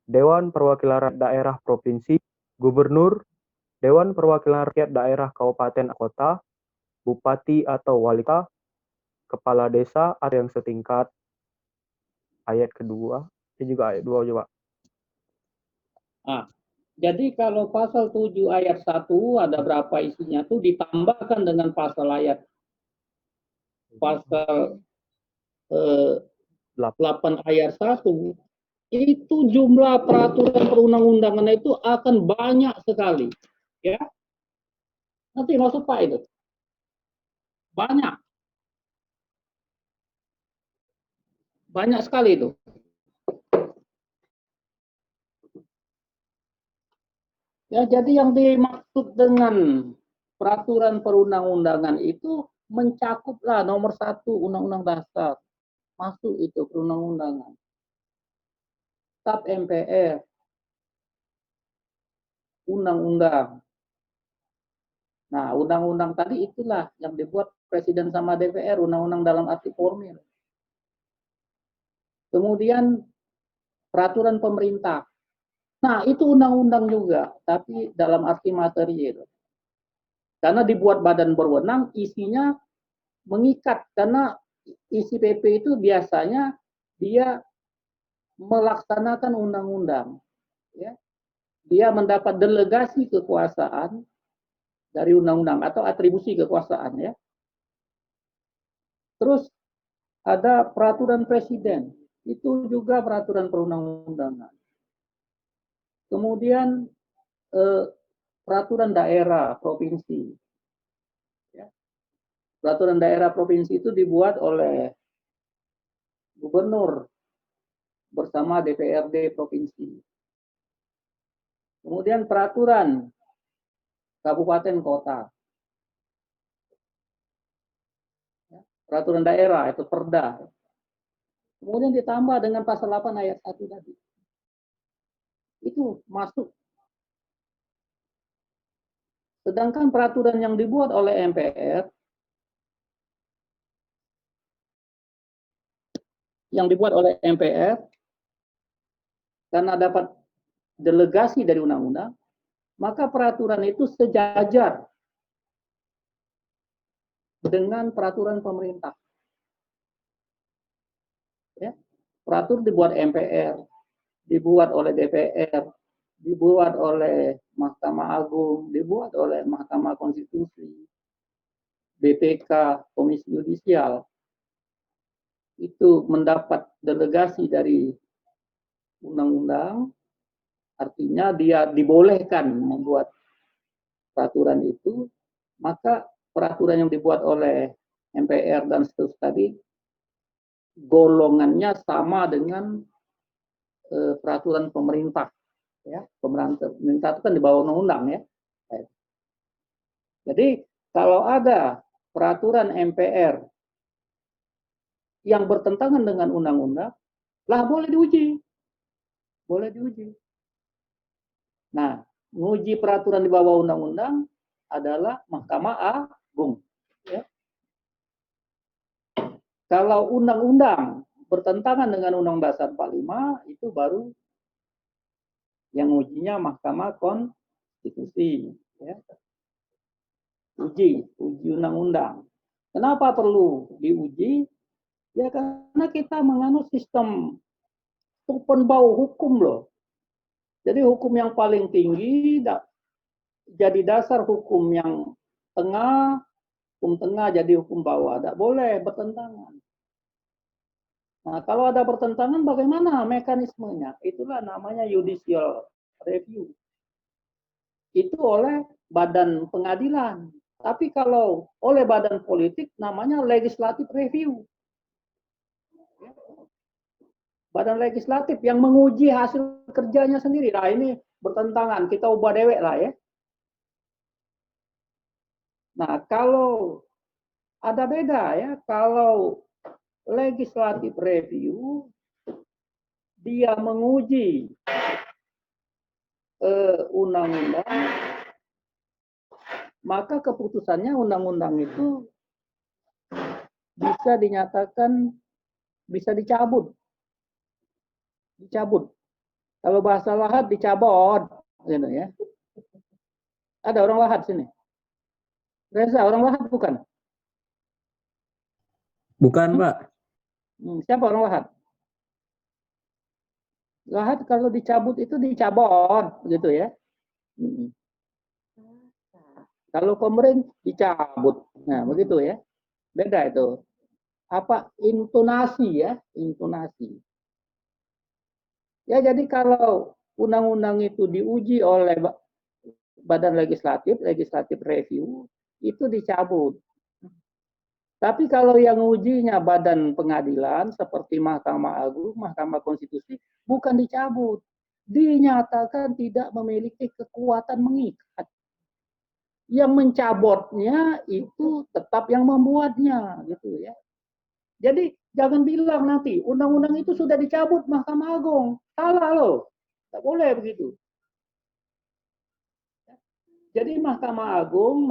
[SPEAKER 5] Dewan Perwakilan Daerah Provinsi, Gubernur, Dewan Perwakilan Rakyat Daerah Kabupaten Kota, Bupati atau Wali Kota, Kepala Desa atau yang setingkat. Ayat kedua, ini juga ayat 2 coba.
[SPEAKER 2] Jadi kalau pasal 7 ayat 1 ada berapa isinya tuh ditambahkan dengan pasal 8 ayat 1 itu jumlah peraturan perundang-undangan itu akan banyak sekali ya. Nanti maksud Pak itu banyak sekali itu. Ya, jadi yang dimaksud dengan peraturan perundang-undangan itu mencakuplah nomor 1 Undang-Undang Dasar, masuk itu perundang-undangan. TAP MPR, undang-undang. Nah, undang-undang tadi itulah yang dibuat Presiden sama DPR, undang-undang dalam arti formil. Kemudian peraturan pemerintah. Nah, itu undang-undang juga, tapi dalam arti materi itu. Karena dibuat badan berwenang, isinya mengikat. Karena isi PP itu biasanya dia melaksanakan undang-undang. Ya. Dia mendapat delegasi kekuasaan dari undang-undang atau atribusi kekuasaan. Ya. Terus ada peraturan presiden, itu juga peraturan perundang-undangan. Kemudian peraturan daerah provinsi. Ya. Peraturan daerah provinsi itu dibuat oleh gubernur bersama DPRD provinsi. Kemudian peraturan kabupaten kota. Ya. Peraturan daerah itu perda. Kemudian ditambah dengan pasal 8 ayat 1 tadi. Itu masuk. Sedangkan peraturan yang dibuat oleh MPR karena dapat delegasi dari undang-undang, maka peraturan itu sejajar dengan peraturan pemerintah. Ya. Peraturan dibuat MPR, dibuat oleh DPR, dibuat oleh Mahkamah Agung, dibuat oleh Mahkamah Konstitusi, BPK, Komisi Yudisial, itu mendapat delegasi dari undang-undang, artinya dia dibolehkan membuat peraturan itu, maka peraturan yang dibuat oleh MPR dan seterusnya tadi golongannya sama dengan peraturan pemerintah. Ya, pemerintah itu kan di bawah undang-undang ya. Jadi kalau ada peraturan MPR yang bertentangan dengan undang-undang, lah boleh diuji. Boleh diuji. Nah, menguji peraturan di bawah undang-undang adalah Mahkamah Agung. Ya. Kalau undang-undang bertentangan dengan Undang-Undang Dasar 45, itu baru yang ujinya Mahkamah Konstitusi. Ya. Uji undang-undang. Kenapa perlu diuji? Ya karena kita menganut sistem open bau hukum loh. Jadi hukum yang paling tinggi jadi dasar hukum yang tengah, hukum tengah jadi hukum bawah. Tidak boleh bertentangan. Nah, kalau ada pertentangan bagaimana mekanismenya? Itulah namanya judicial review. Itu oleh badan pengadilan. Tapi kalau oleh badan politik namanya legislative review. Badan legislatif yang menguji hasil kerjanya sendiri. Nah, ini bertentangan, kita ubah dewek lah ya. Nah, kalau ada beda ya, kalau legislative review dia menguji undang-undang, maka keputusannya undang-undang itu bisa dinyatakan bisa dicabut. Kalau bahasa Lahat dicabut, gitu ya. Ada orang Lahat sini? Reza, orang Lahat bukan?
[SPEAKER 6] Bukan, Pak.
[SPEAKER 2] Siapa orang Lahat? Lahat kalau dicabut itu dicabut, gitu ya. Kalau pemerintah dicabut, nah begitu ya. Beda itu. Apa intonasi ya, intonasi. Ya jadi kalau undang-undang itu diuji oleh badan legislatif review, itu dicabut. Tapi kalau yang ujinya badan pengadilan seperti Mahkamah Agung, Mahkamah Konstitusi, bukan dicabut. Dinyatakan tidak memiliki kekuatan mengikat. Yang mencabutnya itu tetap yang membuatnya, gitu ya. Jadi jangan bilang nanti undang-undang itu sudah dicabut Mahkamah Agung. Salah loh. Tidak boleh begitu. Jadi Mahkamah Agung,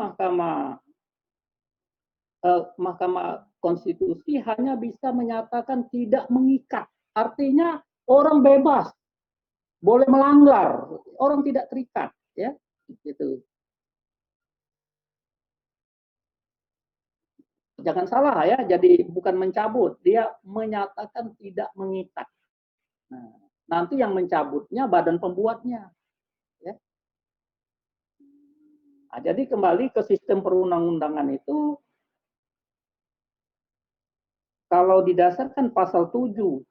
[SPEAKER 2] Mahkamah Konstitusi hanya bisa menyatakan tidak mengikat. Artinya orang bebas, boleh melanggar, orang tidak terikat, ya, gitu. Jangan salah ya, jadi bukan mencabut, dia menyatakan tidak mengikat. Nah, nanti yang mencabutnya badan pembuatnya, ya. Nah, jadi kembali ke sistem perundang-undangan itu. Kalau didasarkan pasal 7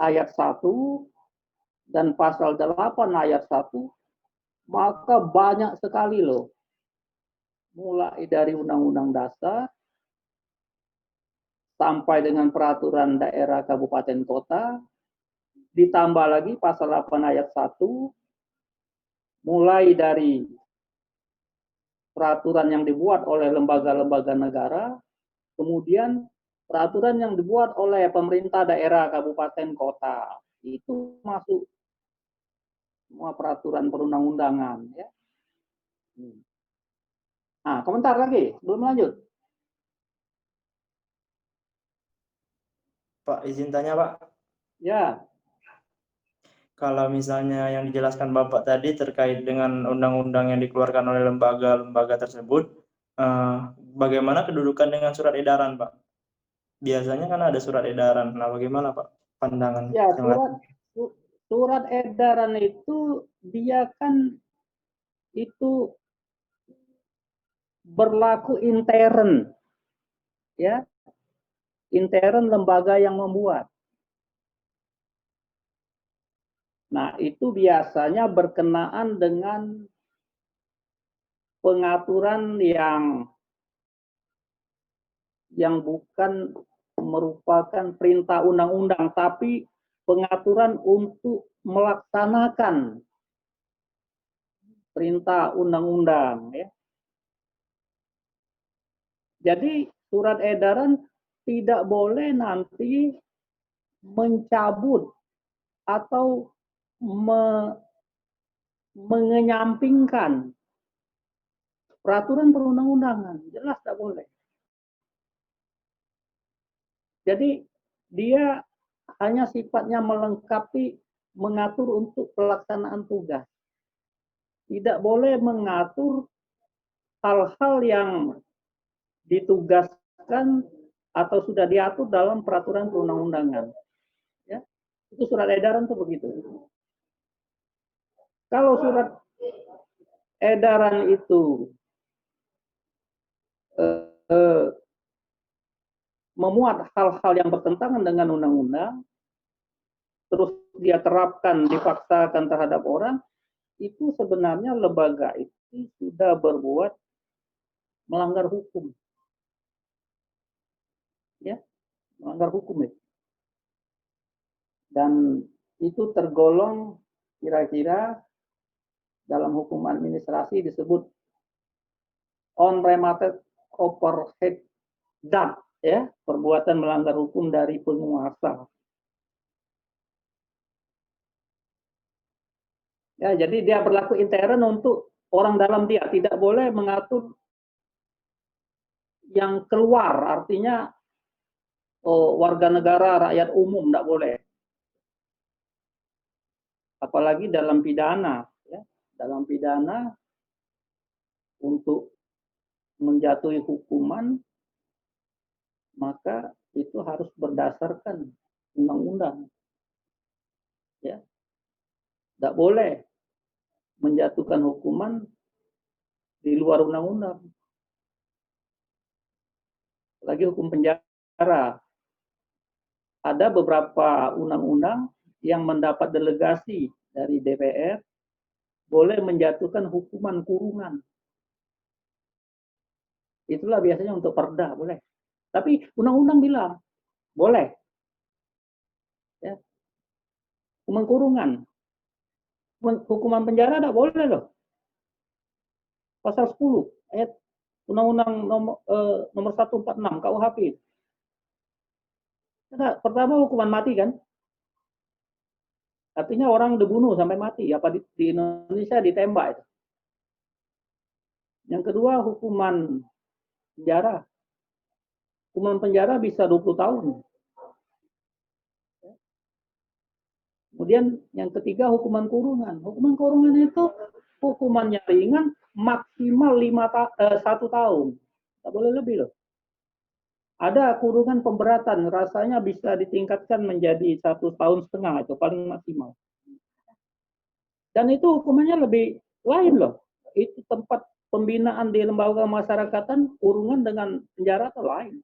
[SPEAKER 2] ayat 1 dan pasal 8 ayat 1, maka banyak sekali loh. Mulai dari Undang-Undang Dasar sampai dengan peraturan daerah kabupaten kota, ditambah lagi pasal 8 ayat 1, mulai dari peraturan yang dibuat oleh lembaga-lembaga negara, kemudian peraturan yang dibuat oleh pemerintah daerah, kabupaten, kota, itu masuk semua peraturan perundang-undangan. Ya. Nah, komentar lagi, belum lanjut.
[SPEAKER 3] Pak, izin tanya Pak.
[SPEAKER 2] Ya.
[SPEAKER 3] Kalau misalnya yang dijelaskan Bapak tadi terkait dengan undang-undang yang dikeluarkan oleh lembaga-lembaga tersebut, bagaimana kedudukan dengan surat edaran, Pak? Biasanya kan ada surat edaran. Nah, bagaimana Pak pandangan?
[SPEAKER 2] Ya, surat edaran itu dia kan itu berlaku intern, ya, intern lembaga yang membuat. Nah, itu biasanya berkenaan dengan pengaturan yang bukan merupakan perintah undang-undang, tapi pengaturan untuk melaksanakan perintah undang-undang. Ya. Jadi surat edaran tidak boleh nanti mencabut atau mengenyampingkan peraturan perundang-undangan. Jelas tidak boleh. Jadi dia hanya sifatnya melengkapi, mengatur untuk pelaksanaan tugas. Tidak boleh mengatur hal-hal yang ditugaskan atau sudah diatur dalam peraturan perundang-undangan. Ya, itu surat edaran tuh begitu. Kalau surat edaran itu memuat hal-hal yang bertentangan dengan undang-undang, terus dia terapkan, dipaksakan terhadap orang, itu sebenarnya lembaga itu sudah berbuat melanggar hukum. Ya, melanggar hukum itu. Dan itu tergolong kira-kira dalam hukum administrasi disebut unremitted overhead debt, ya, perbuatan melanggar hukum dari penguasa. Ya, jadi dia berlaku intern untuk orang dalam dia, tidak boleh mengatur yang keluar, artinya warga negara, rakyat umum, tidak boleh. Apalagi dalam pidana, ya, dalam pidana untuk menjatuhi hukuman, maka itu harus berdasarkan undang-undang. Ya, tidak boleh menjatuhkan hukuman di luar undang-undang. Lagi hukum penjara. Ada beberapa undang-undang yang mendapat delegasi dari DPR boleh menjatuhkan hukuman kurungan. Itulah biasanya untuk perda, boleh. Tapi undang-undang bilang boleh. Ya. Hukuman kurungan. Hukuman penjara tidak boleh loh. Pasal 10 ayat Undang-Undang nomor 146 KUHP. Nah, pertama hukuman mati kan? Artinya orang dibunuh sampai mati. Apa di Indonesia ditembak itu. Yang kedua hukuman penjara. Hukuman penjara bisa 20 tahun. Kemudian yang ketiga hukuman kurungan. Hukuman kurungan itu hukumannya ringan, maksimal 1 tahun. Tak boleh lebih loh. Ada kurungan pemberatan, rasanya bisa ditingkatkan menjadi 1,5 tahun, itu paling maksimal. Dan itu hukumannya lebih lain loh. Itu tempat pembinaan di lembaga masyarakatan, kurungan dengan penjara itu lain.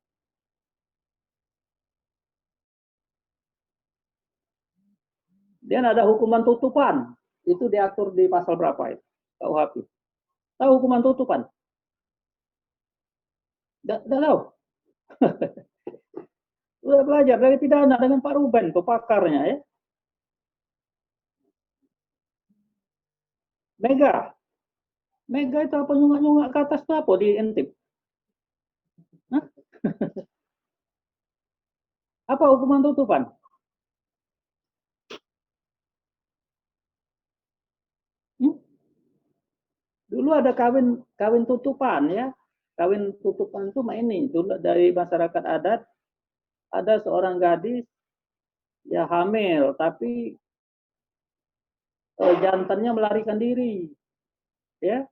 [SPEAKER 2] Dan ada hukuman tutupan, itu diatur di pasal berapa itu? KUHP. Tahu hukuman tutupan? Tidak tahu. Sudah belajar dari pidana dengan Pak Ruben, pepakarnya ya. Mega itu apa nyunggak-nyunggak ke atas itu apa diintip? Apa hukuman tutupan? Dulu ada kawin tutupan ya. Kawin tutupan itu ini dulu dari masyarakat adat, ada seorang gadis ya hamil tapi jantannya melarikan diri. Ya.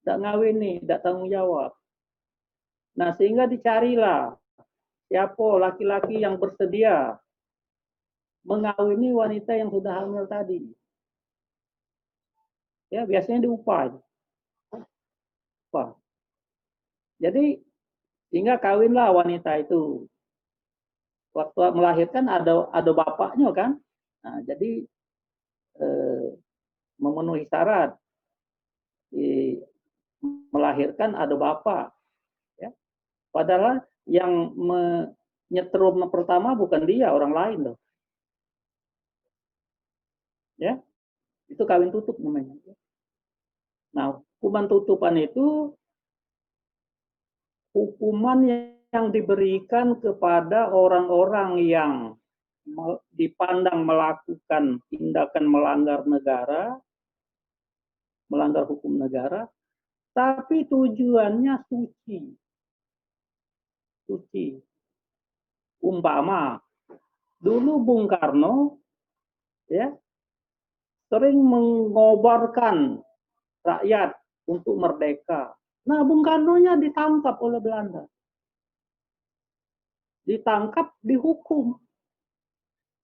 [SPEAKER 2] Tidak ngawini, tidak tanggung jawab. Nah, sehingga dicarilah siapa laki-laki yang bersedia mengawini wanita yang sudah hamil tadi. Ya, biasanya diupah. Jadi sehingga kawinlah wanita itu. Waktu melahirkan ada bapaknya kan. Nah, jadi memenuhi syarat melahirkan ada bapak. Ya. Padahal yang menyetrum pertama bukan dia, orang lain loh. Ya, itu kawin tutup namanya. Nah, hukuman tutupan itu hukuman yang diberikan kepada orang-orang yang dipandang melakukan tindakan melanggar negara, melanggar hukum negara, tapi tujuannya suci. Umpama dulu Bung Karno ya sering mengobarkan rakyat untuk merdeka. Nah, Bung Karno-nya ditangkap oleh Belanda. Ditangkap, dihukum.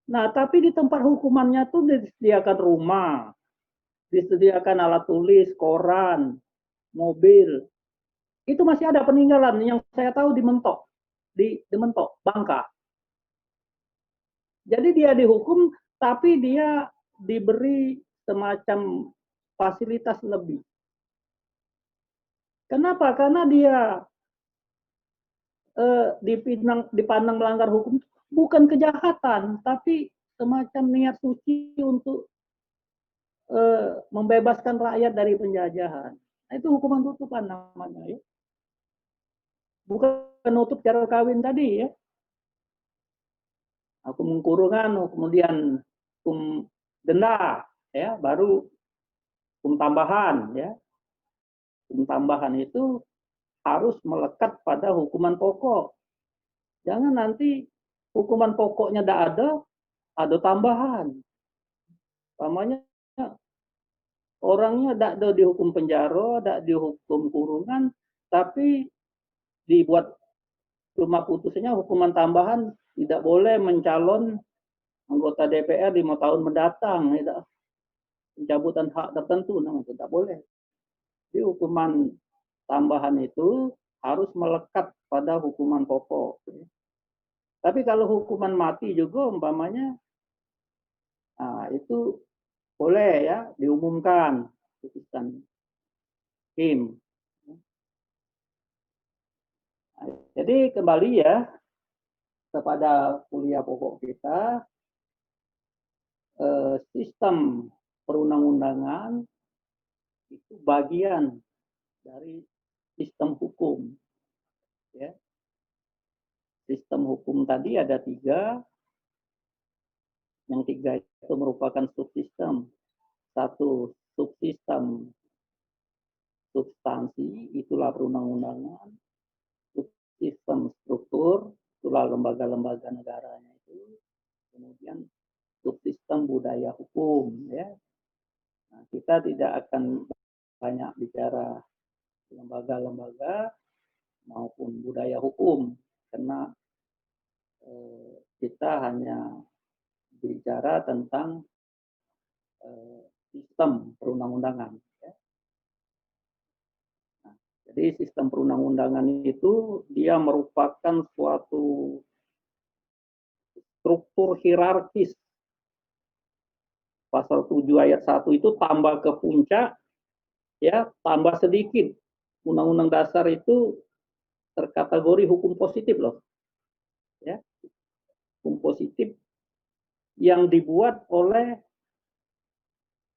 [SPEAKER 2] Nah, tapi di tempat hukumannya tuh disediakan rumah, disediakan alat tulis, koran, mobil. Itu masih ada peninggalan yang saya tahu di Mentok, di Mentok, Bangka. Jadi dia dihukum, tapi dia diberi semacam fasilitas lebih. Kenapa? Karena dia dipandang melanggar hukum bukan kejahatan, tapi semacam niat suci untuk membebaskan rakyat dari penjajahan. Nah, itu hukuman tutupan namanya ya. Bukan penutup cara kawin tadi ya. Hukum kurungan, kemudian hukum denda, ya, baru hukum tambahan ya. Hukum tambahan itu harus melekat pada hukuman pokok. Jangan nanti hukuman pokoknya tidak ada tambahan. Namanya orangnya tidak ada dihukum penjara, tidak dihukum kurungan, tapi dibuat cuma putusnya hukuman tambahan tidak boleh mencalon anggota DPR 5 tahun mendatang, tidak. Pencabutan hak tertentu, namanya tidak boleh. Jadi hukuman tambahan itu harus melekat pada hukuman pokok. Tapi kalau hukuman mati juga umpamanya, nah, itu boleh ya diumumkan putusan hakim. Nah, jadi kembali ya kepada kuliah pokok kita, sistem perundang-undangan itu bagian dari sistem hukum. Ya. Sistem hukum tadi ada 3. Yang 3 itu merupakan subsistem. 1 subsistem substansi, itulah perundang-undangan. Subsistem struktur, itulah lembaga-lembaga negaranya itu. Kemudian subsistem budaya hukum. Ya. Nah, kita tidak akan banyak bicara lembaga-lembaga maupun budaya hukum, karena kita hanya bicara tentang sistem perundang-undangan. Ya. Nah, jadi sistem perundang-undangan itu dia merupakan suatu struktur hierarkis. Pasal 7 ayat 1 itu tambah ke puncak, ya, tambah sedikit. Undang-undang dasar itu terkategori hukum positif loh. Ya. Hukum positif yang dibuat oleh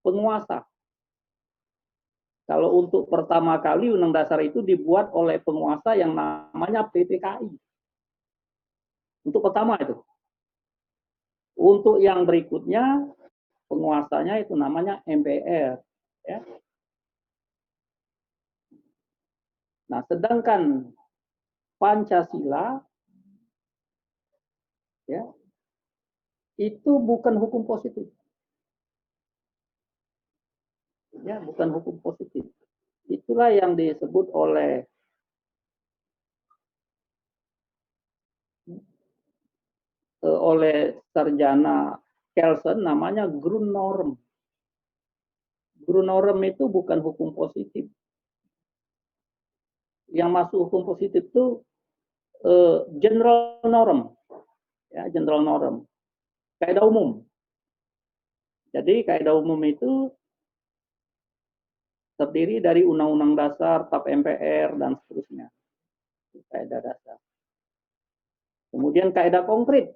[SPEAKER 2] penguasa. Kalau untuk pertama kali Undang Dasar itu dibuat oleh penguasa yang namanya PPKI. Untuk pertama itu. Untuk yang berikutnya penguasanya itu namanya MPR. Ya. Nah, sedangkan Pancasila ya, itu bukan hukum positif. Ya, bukan hukum positif. Itulah yang disebut oleh sarjana Kelsen, namanya Grundnorm. Grundnorm itu bukan hukum positif. Yang masuk hukum positif itu general norm. Ya, general norm. Kaidah umum. Jadi kaidah umum itu terdiri dari undang-undang dasar, TAP MPR, dan seterusnya. Kaidah dasar. Kemudian kaidah konkret.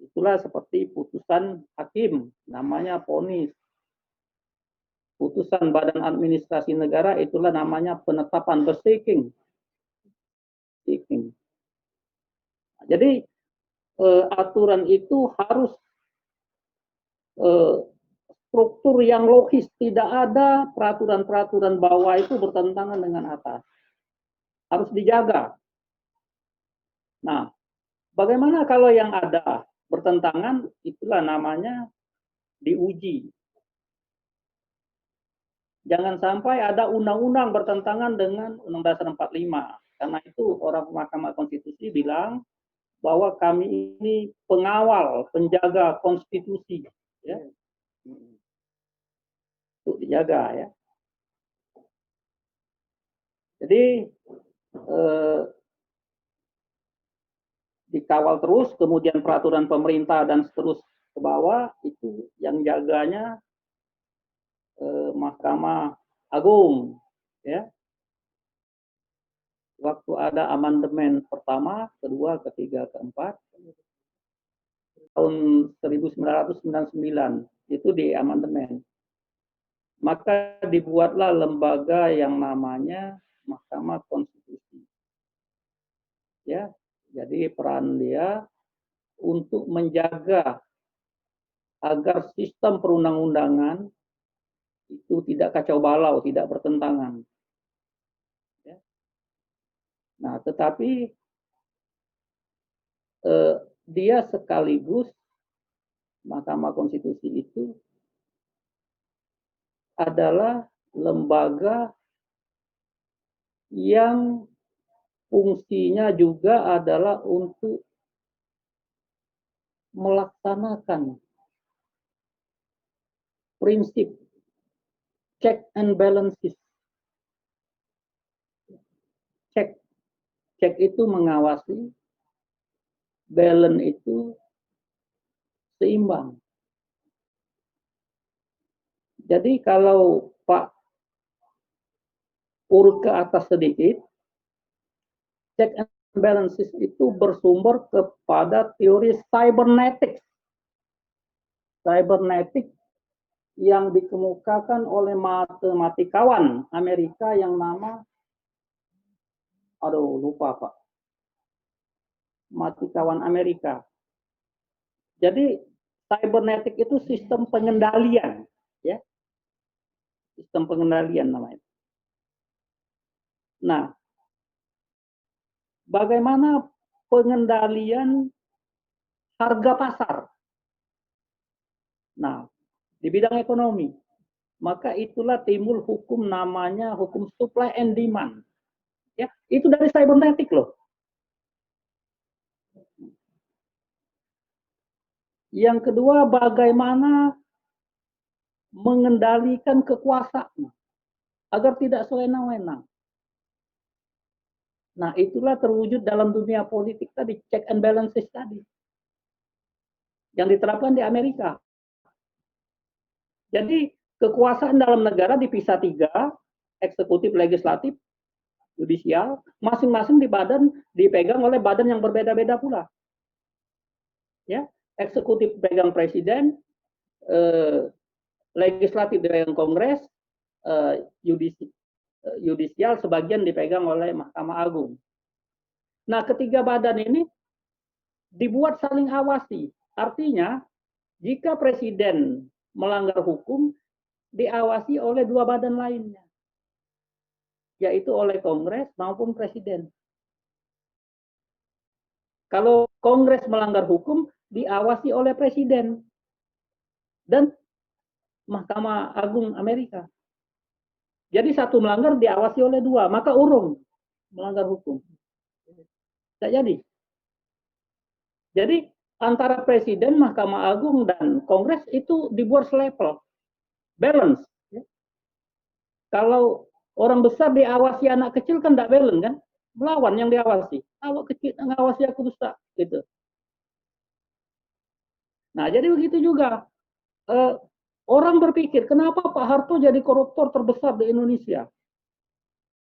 [SPEAKER 2] Itulah seperti putusan hakim, namanya vonis. Putusan Badan Administrasi Negara, itulah namanya penetapan bersaking. Jadi aturan itu harus struktur yang logis, tidak ada peraturan-peraturan bawah itu bertentangan dengan atas. Harus dijaga. Nah, bagaimana kalau yang ada bertentangan, itulah namanya diuji. Jangan sampai ada undang-undang bertentangan dengan Undang-Undang Dasar 45. Karena itu orang Mahkamah Konstitusi bilang bahwa kami ini pengawal, penjaga konstitusi, ya, untuk dijaga, ya. Jadi dikawal terus, kemudian peraturan pemerintah dan terus ke bawah, itu yang jaganya Mahkamah Agung, ya. Waktu ada amandemen pertama, kedua, ketiga, keempat, tahun 1999 itu di amandemen. Maka dibuatlah lembaga yang namanya Mahkamah Konstitusi. Ya, jadi peran dia untuk menjaga agar sistem perundang-undangan itu tidak kacau balau, tidak bertentangan. Ya. Nah, tetapi dia sekaligus Mahkamah Konstitusi itu adalah lembaga yang fungsinya juga adalah untuk melaksanakan prinsip check and balances. Check itu mengawasi, balance itu seimbang. Jadi kalau Pak urut ke atas sedikit, check and balances itu bersumber kepada teori cybernetics. Cybernetik yang dikemukakan oleh matematikawan Amerika yang nama, lupa Pak, matematikawan Amerika. Jadi cybernetik itu sistem pengendalian, ya, sistem pengendalian namanya. Nah, bagaimana pengendalian harga pasar? Nah, di bidang ekonomi, maka itulah timbul hukum namanya hukum supply and demand. Ya, itu dari cybernetik loh. Yang kedua, bagaimana mengendalikan kekuasaan agar tidak sewenang-wenang. Nah, itulah terwujud dalam dunia politik tadi, check and balances tadi, yang diterapkan di Amerika. Jadi, kekuasaan dalam negara dipisah 3, eksekutif, legislatif, yudisial, masing-masing dipegang oleh badan yang berbeda-beda pula. Ya, eksekutif pegang presiden, legislatif dipegang kongres, yudisial sebagian dipegang oleh Mahkamah Agung. Nah, ketiga badan ini dibuat saling awasi. Artinya, jika presiden melanggar hukum, diawasi oleh 2 badan lainnya, yaitu oleh kongres maupun presiden. Kalau kongres melanggar hukum, diawasi oleh presiden dan Mahkamah Agung Amerika. Jadi satu melanggar diawasi oleh 2, maka urung melanggar hukum. Tidak jadi. Jadi antara presiden, Mahkamah Agung dan Kongres itu dibuat selevel, balance. Kalau orang besar diawasi anak kecil kan tidak balance kan, melawan yang diawasi. Awak kecil ngawasi aku besar, gitu. Nah, jadi begitu juga. Orang berpikir, kenapa Pak Harto jadi koruptor terbesar di Indonesia?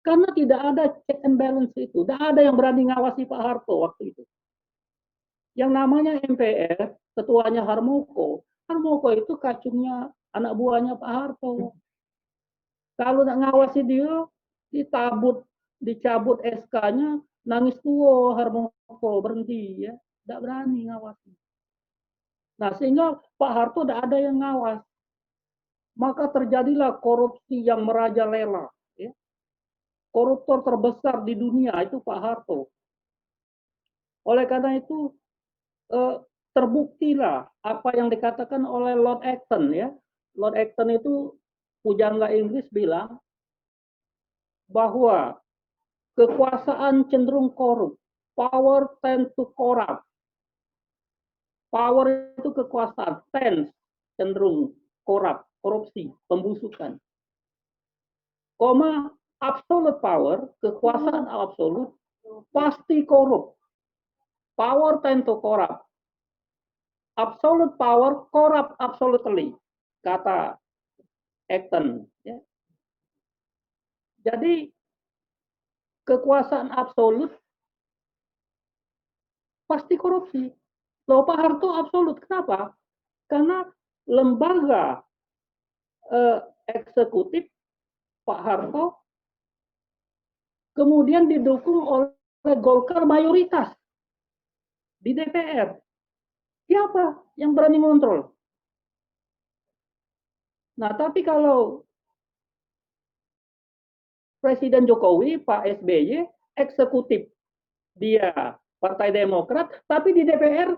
[SPEAKER 2] Karena tidak ada check and balance itu. Tidak ada yang berani ngawasi Pak Harto waktu itu. Yang namanya MPR, ketuanya Harmoko. Harmoko itu kacungnya anak buahnya Pak Harto. Kalau tidak ngawasi dia, dicabut SK-nya, nangis tua Harmoko, berhenti, ya. Tidak berani ngawasi. Nah, sehingga Pak Harto tidak ada yang ngawas. Maka terjadilah korupsi yang merajalela. Ya. Koruptor terbesar di dunia itu Pak Harto. Oleh karena itu terbuktilah apa yang dikatakan oleh Lord Acton ya. Lord Acton itu pujangga Inggris bilang bahwa kekuasaan cenderung korup. Power tend to corrupt. Power itu kekuasaan, tends cenderung korup, korupsi, pembusukan. Koma absolute power, kekuasaan absolut pasti korup. Power tend to corrupt. Absolute power corrupt absolutely, kata Acton. Ya. Jadi kekuasaan absolut pasti korupsi. Loh, Pak Harto absolut. Kenapa? Karena lembaga eksekutif Pak Harto kemudian didukung oleh Golkar mayoritas di DPR. Siapa yang berani mengontrol? Nah, tapi kalau Presiden Jokowi, Pak SBY, eksekutif dia Partai Demokrat, tapi di DPR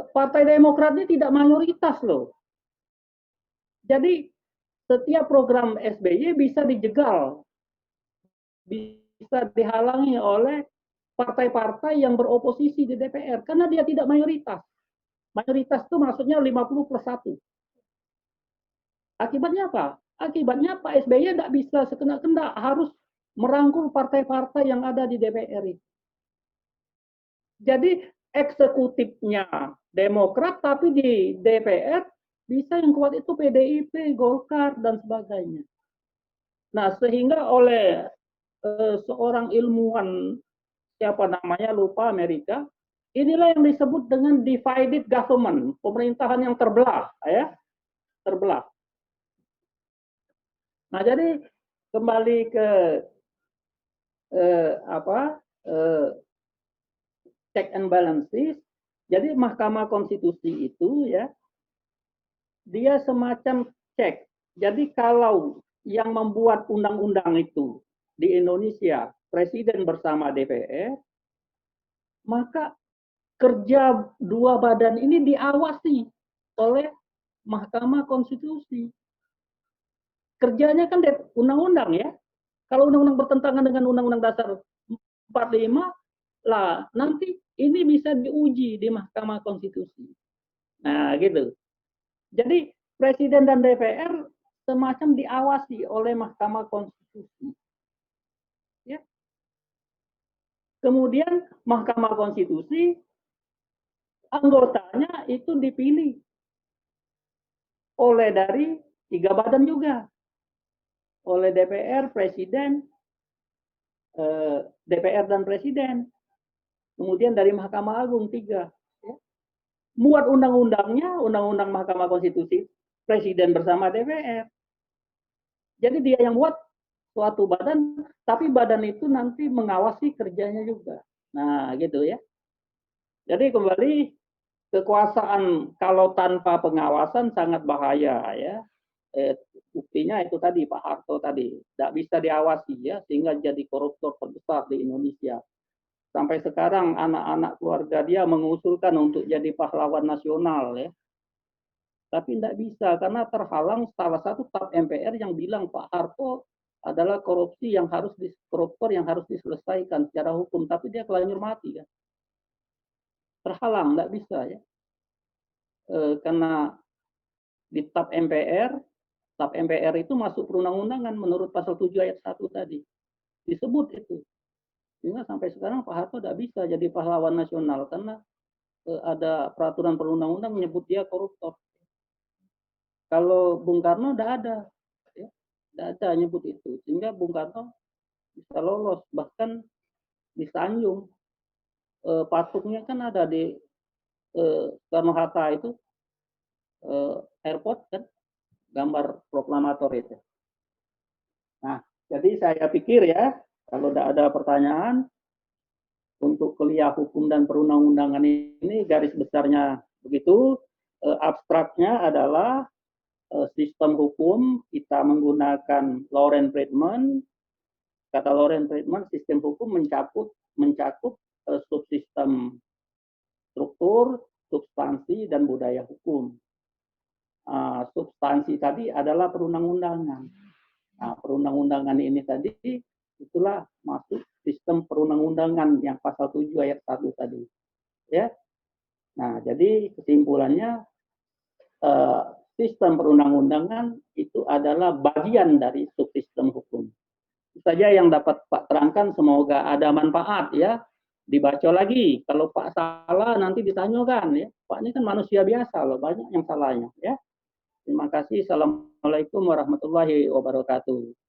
[SPEAKER 2] Partai Demokratnya tidak mayoritas loh. Jadi setiap program SBY bisa dijegal, bisa dihalangi oleh partai-partai yang beroposisi di DPR karena dia tidak mayoritas. Mayoritas itu maksudnya 50+1. Akibatnya apa? Akibatnya Pak SBY tidak bisa sekendak-kendak, harus merangkul partai-partai yang ada di DPR itu. Jadi eksekutifnya Demokrat, tapi di DPR bisa yang kuat itu PDIP, Golkar, dan sebagainya. Nah, sehingga oleh seorang ilmuwan, siapa namanya, lupa, Amerika, inilah yang disebut dengan divided government, pemerintahan yang terbelah, ya, terbelah. Nah, jadi kembali ke check and balances. Jadi Mahkamah Konstitusi itu ya, dia semacam cek. Jadi kalau yang membuat undang-undang itu di Indonesia Presiden bersama DPR, maka kerja dua badan ini diawasi oleh Mahkamah Konstitusi. Kerjanya kan undang-undang ya. Kalau undang-undang bertentangan dengan Undang-Undang Dasar 45, lah nanti ini bisa diuji di Mahkamah Konstitusi. Nah, gitu. Jadi Presiden dan DPR semacam diawasi oleh Mahkamah Konstitusi. Ya. Kemudian Mahkamah Konstitusi anggotanya itu dipilih oleh dari 3 badan juga. Oleh DPR, Presiden, DPR dan Presiden. Kemudian dari Mahkamah Agung 3. Ya. Muat undang-undangnya, undang-undang Mahkamah Konstitusi, Presiden bersama DPR. Jadi dia yang buat suatu badan, tapi badan itu nanti mengawasi kerjanya juga. Nah, gitu ya. Jadi kembali, kekuasaan kalau tanpa pengawasan sangat bahaya ya. Buktinya itu tadi Pak Harto tadi, tidak bisa diawasi ya, sehingga jadi koruptor terbesar di Indonesia. Sampai sekarang anak-anak keluarga dia mengusulkan untuk jadi pahlawan nasional ya. Tapi tidak bisa karena terhalang salah satu staf MPR yang bilang Pak Harto adalah koruptor yang harus diselesaikan secara hukum, tapi dia kelanjur mati kan. Terhalang, tidak bisa ya. Karena di staf MPR itu masuk perundang-undangan menurut pasal 7 ayat 1 tadi. Disebut itu. Sehingga sampai sekarang Pak Harto tidak bisa jadi pahlawan nasional karena ada peraturan perundang-undang menyebut dia koruptor. Kalau Bung Karno tidak ada, ya, tidak ada nyebut itu, sehingga Bung Karno bisa lolos, bahkan disanjung. Patungnya kan ada di Soekarno Hatta itu, airport kan, gambar proklamator itu. Nah, jadi saya pikir ya, kalau tidak ada pertanyaan untuk kuliah hukum dan perundang-undangan ini, garis besarnya begitu. Abstraknya adalah sistem hukum kita menggunakan Loren Friedman. Kata Loren Friedman, sistem hukum mencakup subsistem struktur, substansi, dan budaya hukum. Substansi tadi adalah perundang-undangan. Nah, perundang-undangan ini tadi itulah masuk sistem perundang-undangan yang pasal 7 ayat 1 tadi. Ya. Nah, jadi kesimpulannya sistem perundang-undangan itu adalah bagian dari subsistem hukum. Itu saja yang dapat Pak terangkan, semoga ada manfaat ya. Dibaca lagi, kalau Pak salah nanti ditanyakan ya. Pak ini kan manusia biasa loh, banyak yang salahnya ya. Terima kasih. Assalamualaikum warahmatullahi wabarakatuh.